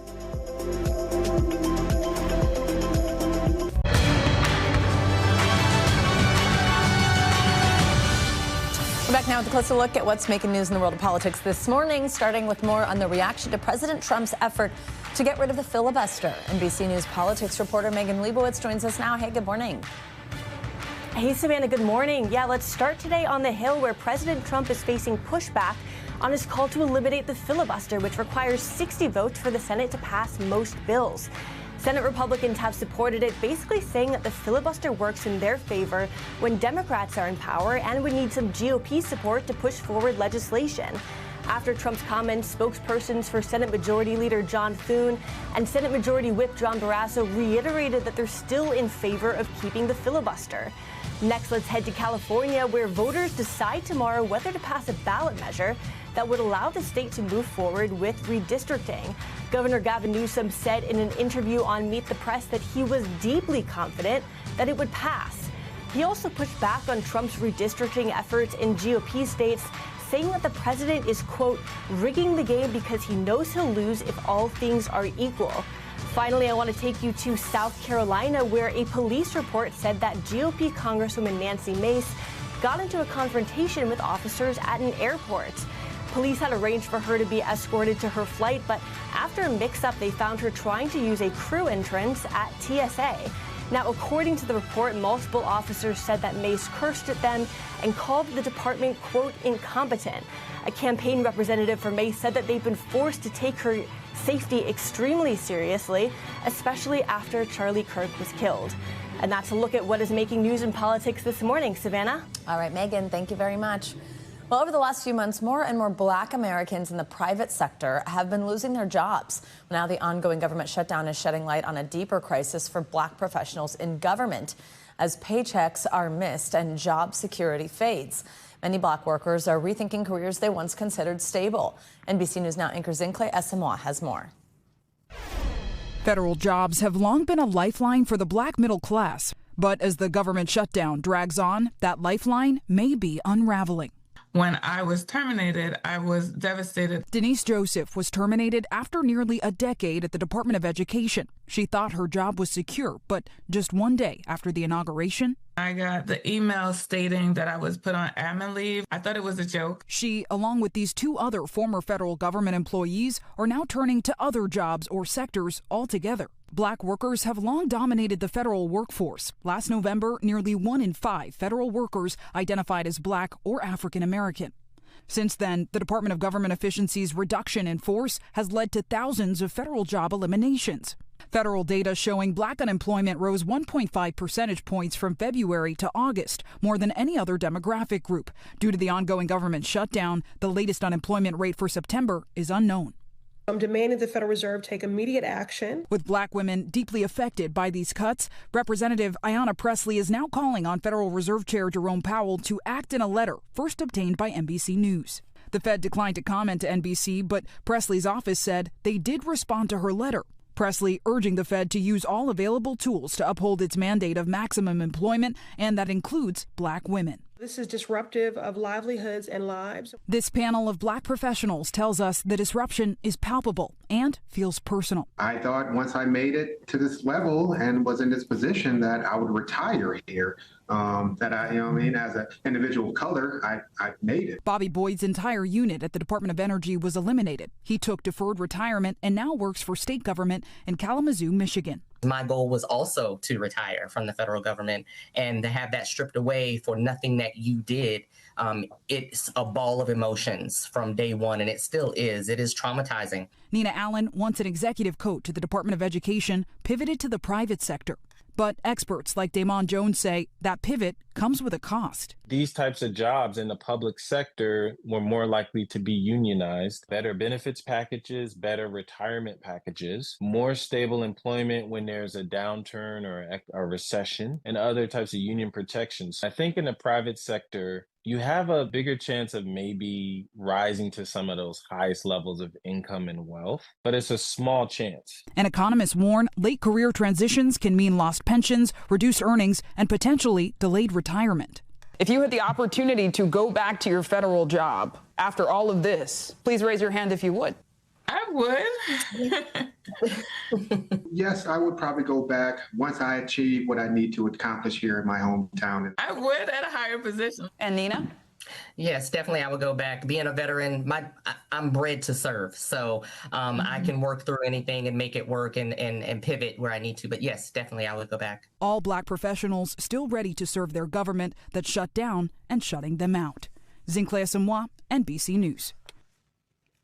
Speaker 1: We're back now with a closer look at what's making news in the world of politics this morning, starting with more on the reaction to President Trump's effort to get rid of the filibuster. NBC News politics reporter Megan Leibowitz joins us now. Hey, good morning.
Speaker 7: Hey, Savannah, good morning. Yeah, let's start today on the Hill, where President Trump is facing pushback on his call to eliminate the filibuster, which requires 60 votes for the Senate to pass most bills. Senate Republicans have supported it, basically saying that the filibuster works in their favor when Democrats are in power and would need some GOP support to push forward legislation. After Trump's comments, spokespersons for Senate Majority Leader John Thune and Senate Majority Whip John Barrasso reiterated that they're still in favor of keeping the filibuster. Next, let's head to California, where voters decide tomorrow whether to pass a ballot measure that would allow the state to move forward with redistricting. Governor Gavin Newsom said in an interview on Meet the Press that he was deeply confident that it would pass. He also pushed back on Trump's redistricting efforts in GOP states, saying that the president is, quote, rigging the game because he knows he'll lose if all things are equal. Finally, I want to take you to South Carolina, where a police report said that GOP Congresswoman Nancy Mace got into a confrontation with officers at an airport. Police had arranged for her to be escorted to her flight, but after a mix-up, they found her trying to use a crew entrance at TSA. Now, according to the report, multiple officers said that Mace cursed at them and called the department, quote, incompetent. A campaign representative for Mace said that they've been forced to take her safety extremely seriously, especially after Charlie Kirk was killed. And that's a look at what is making news in politics this morning. Savannah?
Speaker 1: All right, Megan, thank you very much. Well, over the last few months, more and more Black Americans in the private sector have been losing their jobs. Now the ongoing government shutdown is shedding light on a deeper crisis for Black professionals in government as paychecks are missed and job security fades. Many Black workers are rethinking careers they once considered stable. NBC News Now anchor Zincle Asamoah has more.
Speaker 8: Federal jobs have long been a lifeline for the Black middle class. But as the government shutdown drags on, that lifeline may be unraveling.
Speaker 9: When I was terminated, I was devastated.
Speaker 8: Denise Joseph was terminated after nearly a decade at the Department of Education. She thought her job was secure, but just one day after the inauguration,
Speaker 9: I got the email stating that I was put on admin leave. I thought it was a joke.
Speaker 8: She, along with these two other former federal government employees, are now turning to other jobs or sectors altogether. Black workers have long dominated the federal workforce. Last November, nearly 1 in 5 federal workers identified as Black or African American. Since then, the Department of Government Efficiency's reduction in force has led to thousands of federal job eliminations. Federal data showing Black unemployment rose 1.5 percentage points from February to August, more than any other demographic group. Due to the ongoing government shutdown, the latest unemployment rate for September is unknown.
Speaker 10: I'm demanding the Federal Reserve take immediate action.
Speaker 8: With Black women deeply affected by these cuts, Representative Ayanna Pressley is now calling on Federal Reserve Chair Jerome Powell to act in a letter first obtained by NBC News. The Fed declined to comment to NBC, but Pressley's office said they did respond to her letter. Pressley urging the Fed to use all available tools to uphold its mandate of maximum employment, and that includes Black women.
Speaker 10: This is disruptive of livelihoods and lives.
Speaker 8: This panel of Black professionals tells us the disruption is palpable and feels personal.
Speaker 11: I thought once I made it to this level and was in this position that I would retire here. That I, as an individual of color, I made it.
Speaker 8: Bobby Boyd's entire unit at the Department of Energy was eliminated. He took deferred retirement and now works for state government in Kalamazoo, Michigan.
Speaker 12: My goal was also to retire from the federal government and to have that stripped away for nothing that you did. It's a ball of emotions from day one, and it still is. It is traumatizing.
Speaker 8: Nina Allen, once an executive coach at the Department of Education, pivoted to the private sector. But experts like Damon Jones say that pivot comes with a cost.
Speaker 24: These types of jobs in the public sector were more likely to be unionized. Better benefits packages, better retirement packages, more stable employment when there's a downturn or a recession, and other types of union protections. I think in the private sector, you have a bigger chance of maybe rising to some of those highest levels of income and wealth, but it's a small chance.
Speaker 8: And economists warn late career transitions can mean lost pensions, reduced earnings, and potentially delayed retirement.
Speaker 25: If you had the opportunity to go back to your federal job after all of this, please raise your hand if you would.
Speaker 9: I
Speaker 11: would. Yes, I would probably go back once I achieve what I need to accomplish here in my hometown.
Speaker 9: I would at a higher position.
Speaker 25: And Nina?
Speaker 12: Yes, definitely I would go back. Being a veteran, I'm bred to serve. So I can work through anything and make it work and pivot where I need to. But yes, definitely I would go back.
Speaker 8: All Black professionals still ready to serve their government that shut down and shutting them out. Zincle Asamoah, NBC News.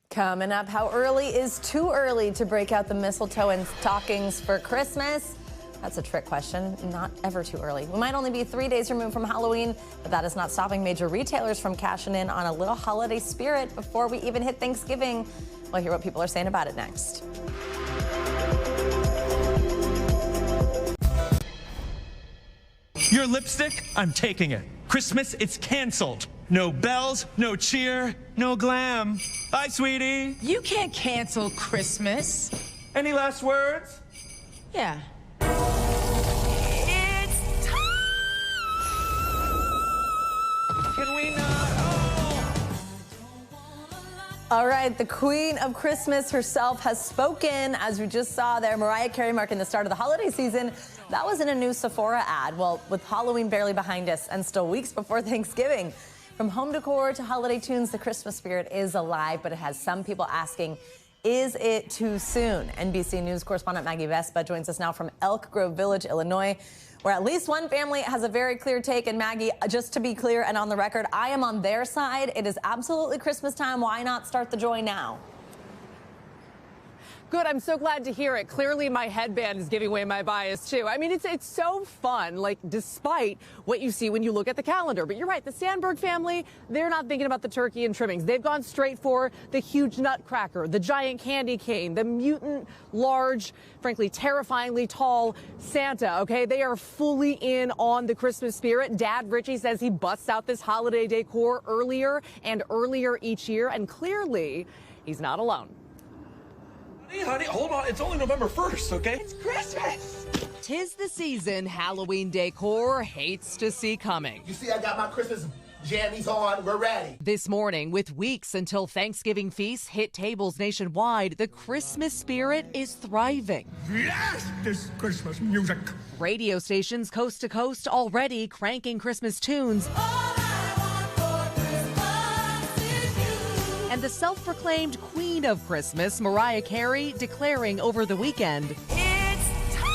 Speaker 1: Coming up, how early is too early to break out the mistletoe and stockings for Christmas? That's a trick question. Not ever too early. We might only be 3 days removed from Halloween, but that is not stopping major retailers from cashing in on a little holiday spirit before we even hit Thanksgiving. We'll hear what people are saying about it next.
Speaker 26: Your lipstick? I'm taking it. Christmas, it's canceled. No bells, no cheer, no glam. Bye, sweetie.
Speaker 27: You can't cancel Christmas.
Speaker 26: Any last words?
Speaker 27: Yeah.
Speaker 26: It's time! Can we not?
Speaker 1: All right, the Queen of Christmas herself has spoken. As we just saw there, Mariah Carey marking the start of the holiday season. That was in a new Sephora ad. Well, with Halloween barely behind us and still weeks before Thanksgiving. From home decor to holiday tunes, the Christmas spirit is alive, but it has some people asking, is it too soon? NBC News correspondent Maggie Vespa joins us now from Elk Grove Village, Illinois, where at least one family has a very clear take. And Maggie, just to be clear and on the record, I am on their side. It is absolutely Christmas time. Why not start the joy now?
Speaker 6: Good. I'm so glad to hear it. Clearly, my headband is giving away my bias, too. I mean, it's so fun, like, despite what you see when you look at the calendar. But you're right. The Sandberg family, they're not thinking about the turkey and trimmings. They've gone straight for the huge nutcracker, the giant candy cane, the mutant, large, frankly, terrifyingly tall Santa, okay? They are fully in on the Christmas spirit. Dad Richie says he busts out this holiday decor earlier and earlier each year. And clearly, he's not alone.
Speaker 29: Honey, hold on. It's only November 1st, okay?
Speaker 6: It's Christmas!
Speaker 13: 'Tis the season Halloween decor hates to see coming.
Speaker 14: You see, I got my Christmas jammies on. We're ready.
Speaker 13: This morning, with weeks until Thanksgiving feasts hit tables nationwide, the Christmas spirit is thriving.
Speaker 29: Yes, this Christmas music.
Speaker 13: Radio stations coast to coast already cranking Christmas tunes. And the self-proclaimed queen of Christmas, Mariah Carey, declaring over the weekend, "It's time!"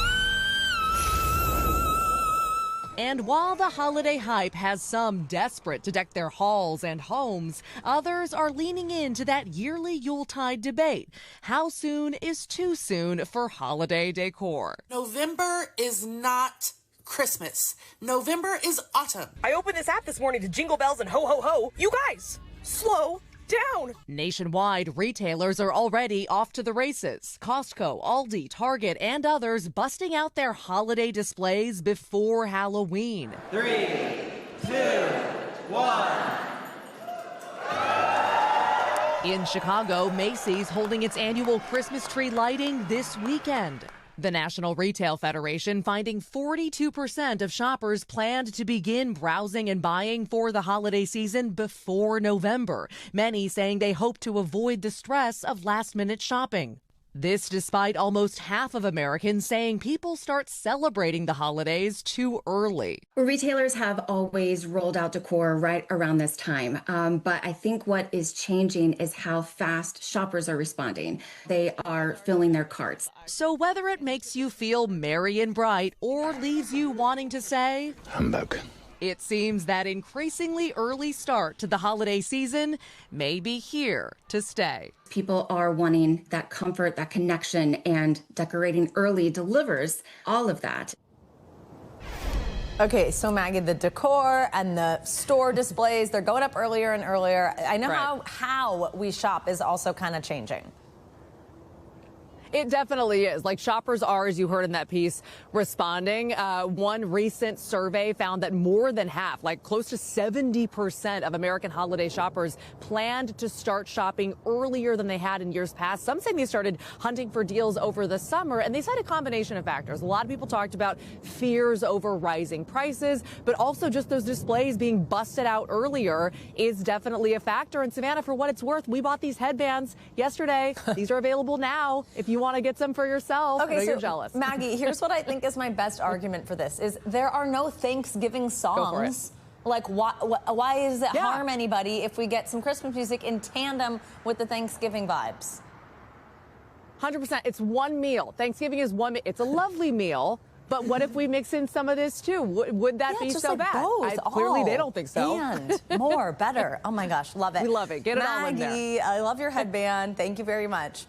Speaker 13: And while the holiday hype has some desperate to deck their halls and homes, others are leaning into that yearly Yuletide debate. How soon is too soon for holiday decor?
Speaker 15: November is not Christmas. November is autumn.
Speaker 16: I opened this app this morning to Jingle Bells and Ho Ho Ho. You guys, slow down.
Speaker 13: Nationwide, retailers are already off to the races. Costco, Aldi, Target, and others busting out their holiday displays before Halloween.
Speaker 17: 3, 2, 1.
Speaker 13: In Chicago, Macy's holding its annual Christmas tree lighting this weekend. The National Retail Federation finding 42% of shoppers planned to begin browsing and buying for the holiday season before November, many saying they hope to avoid the stress of last-minute shopping. This despite almost half of Americans saying people start celebrating the holidays too early.
Speaker 18: Retailers have always rolled out decor right around this time, but I think what is changing is how fast shoppers are responding. They are filling their carts.
Speaker 13: So whether it makes you feel merry and bright or leaves you wanting to say,
Speaker 2: humbug,
Speaker 13: it seems that increasingly early start to the holiday season may be here to stay.
Speaker 18: People are wanting that comfort, that connection, and decorating early delivers all of that.
Speaker 1: Okay, so Maggie, the decor and the store displays, they're going up earlier and earlier. I know how we shop is also kind of changing.
Speaker 6: It definitely is. Like, shoppers are, as you heard in that piece, responding. One recent survey found that more than half, like close to 70% of American holiday shoppers planned to start shopping earlier than they had in years past. Some say they started hunting for deals over the summer, and they said a combination of factors. A lot of people talked about fears over rising prices, but also just those displays being busted out earlier is definitely a factor. And Savannah, for what it's worth, we bought these headbands yesterday. These are available now if you want to get some for yourself.
Speaker 1: Okay,
Speaker 6: I know
Speaker 1: so
Speaker 6: you're jealous.
Speaker 1: Maggie, here's what I think is my best argument for this: is there are no Thanksgiving songs. Like, why does it harm anybody if we get some Christmas music in tandem with the Thanksgiving vibes?
Speaker 6: 100%. It's one meal. Thanksgiving is one meal. It's a lovely meal. But what if we mix in some of this too? Would that be so bad? Clearly, they don't think so.
Speaker 1: And more, better. Oh my gosh, love it.
Speaker 6: We love it. Get it all in there.
Speaker 1: Maggie, I love your headband. Thank you very much.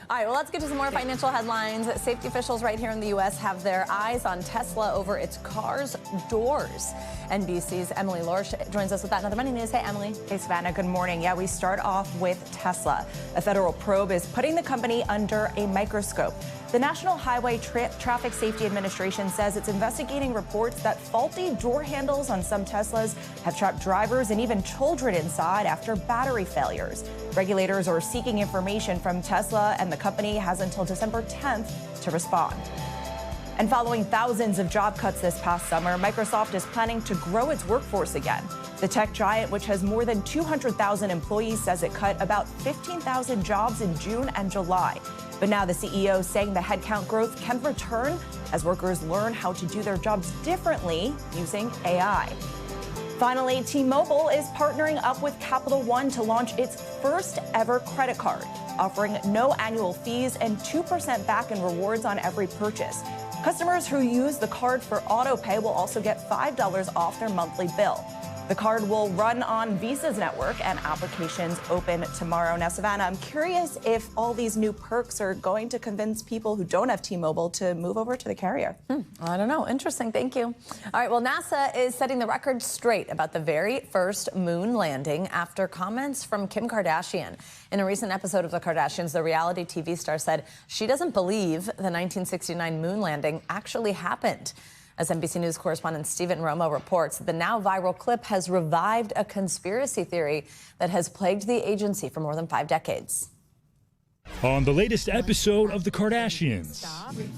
Speaker 1: All right, well, let's get to some more financial headlines. Safety officials right here in the U.S. have their eyes on Tesla over its car's doors. NBC's Emily Lorsch joins us with that. Another Money News. Hey, Emily.
Speaker 19: Hey, Savannah. Good morning. Yeah, we start off with Tesla. A federal probe is putting the company under a microscope. The National Highway Traffic Safety Administration says it's investigating reports that faulty door handles on some Teslas have trapped drivers and even children inside after battery failures. Regulators are seeking information from Tesla, and the company has until December 10th to respond. And following thousands of job cuts this past summer, Microsoft is planning to grow its workforce again. The tech giant, which has more than 200,000 employees, says it cut about 15,000 jobs in June and July. But now the CEO is saying the headcount growth can return as workers learn how to do their jobs differently using AI. Finally, T-Mobile is partnering up with Capital One to launch its first ever credit card, offering no annual fees and 2% back in rewards on every purchase. Customers who use the card for auto pay will also get $5 off their monthly bill. The card will run on Visa's network and applications open tomorrow. Now, Savannah, I'm curious if all these new perks are going to convince people who don't have T-Mobile to move over to the carrier.
Speaker 1: I don't know. Interesting. Thank you. All right. Well, NASA is setting the record straight about the very first moon landing after comments from Kim Kardashian. In a recent episode of The Kardashians, the reality TV star said she doesn't believe the 1969 moon landing actually happened. As NBC News correspondent Stephen Romo reports, the now viral clip has revived a conspiracy theory that has plagued the agency for more than 5 decades.
Speaker 3: On the latest episode of The Kardashians.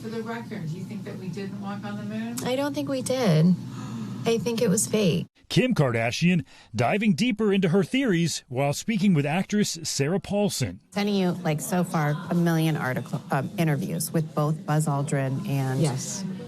Speaker 27: For the record, do you think that we didn't walk on the moon?
Speaker 4: I don't think we did. I think it was fake.
Speaker 3: Kim Kardashian diving deeper into her theories while speaking with actress Sarah Paulson.
Speaker 4: Sending you, so far, 1 million interviews with both Buzz Aldrin and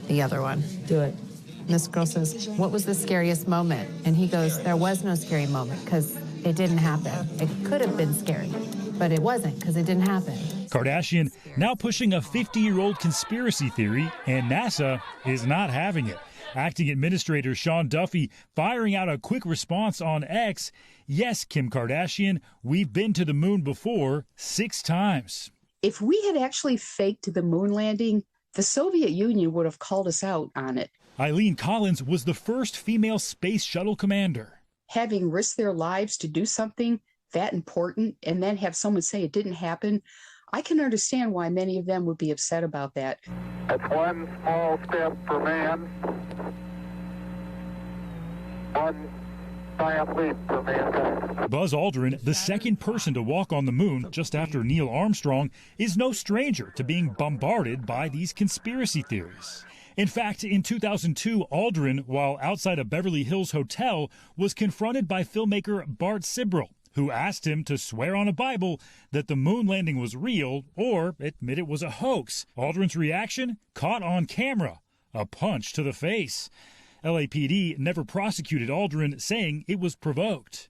Speaker 4: the other one.
Speaker 27: Do it.
Speaker 4: And this girl says, what was the scariest moment? And he goes, there was no scary moment because it didn't happen. It could have been scary, but it wasn't because it didn't happen.
Speaker 3: Kardashian now pushing a 50-year-old conspiracy theory, and NASA is not having it. Acting Administrator Sean Duffy firing out a quick response on X. Yes, Kim Kardashian, we've been to the moon before 6 times.
Speaker 5: If we had actually faked the moon landing, the Soviet Union would have called us out on it.
Speaker 3: Eileen Collins was the first female space shuttle commander.
Speaker 5: Having risked their lives to do something that important and then have someone say it didn't happen, I can understand why many of them would be upset about that.
Speaker 7: That's one small step for man, one giant leap for mankind.
Speaker 3: Buzz Aldrin, the second person to walk on the moon just after Neil Armstrong, is no stranger to being bombarded by these conspiracy theories. In fact, in 2002, Aldrin, while outside a Beverly Hills hotel, was confronted by filmmaker Bart Sibrel, who asked him to swear on a Bible that the moon landing was real or admit it was a hoax. Aldrin's reaction? Caught on camera. A punch to the face. LAPD never prosecuted Aldrin, saying it was provoked.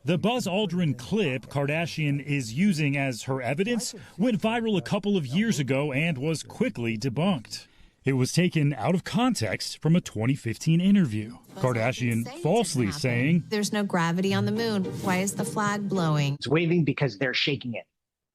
Speaker 3: The Buzz Aldrin clip Kardashian is using as her evidence went viral a couple of years ago and was quickly debunked. It was taken out of context from a 2015 interview. Kardashian falsely saying,
Speaker 4: there's no gravity on the moon. Why is the flag blowing?
Speaker 20: It's waving because they're shaking it.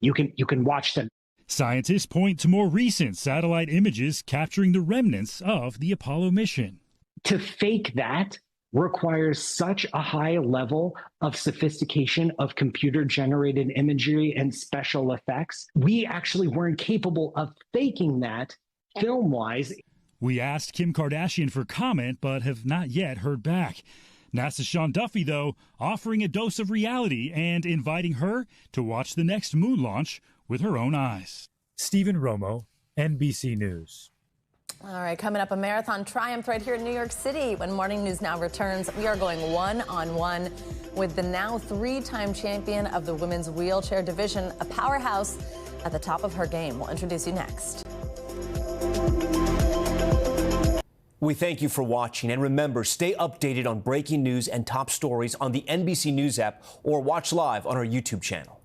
Speaker 20: You can watch them.
Speaker 3: Scientists point to more recent satellite images capturing the remnants of the Apollo mission.
Speaker 20: To fake that requires such a high level of sophistication of computer-generated imagery and special effects. We actually weren't capable of faking that film-wise.
Speaker 3: We asked Kim Kardashian for comment, but have not yet heard back. NASA's Sean Duffy, though, offering a dose of reality and inviting her to watch the next moon launch with her own eyes. Stephen Romo, NBC News.
Speaker 1: All right, coming up, a marathon triumph right here in New York City. When Morning News Now returns, we are going one-on-one with the now 3-time champion of the women's wheelchair division, a powerhouse at the top of her game. We'll introduce you next.
Speaker 21: We thank you for watching, and remember, stay updated on breaking news and top stories on the NBC News app or watch live on our YouTube channel.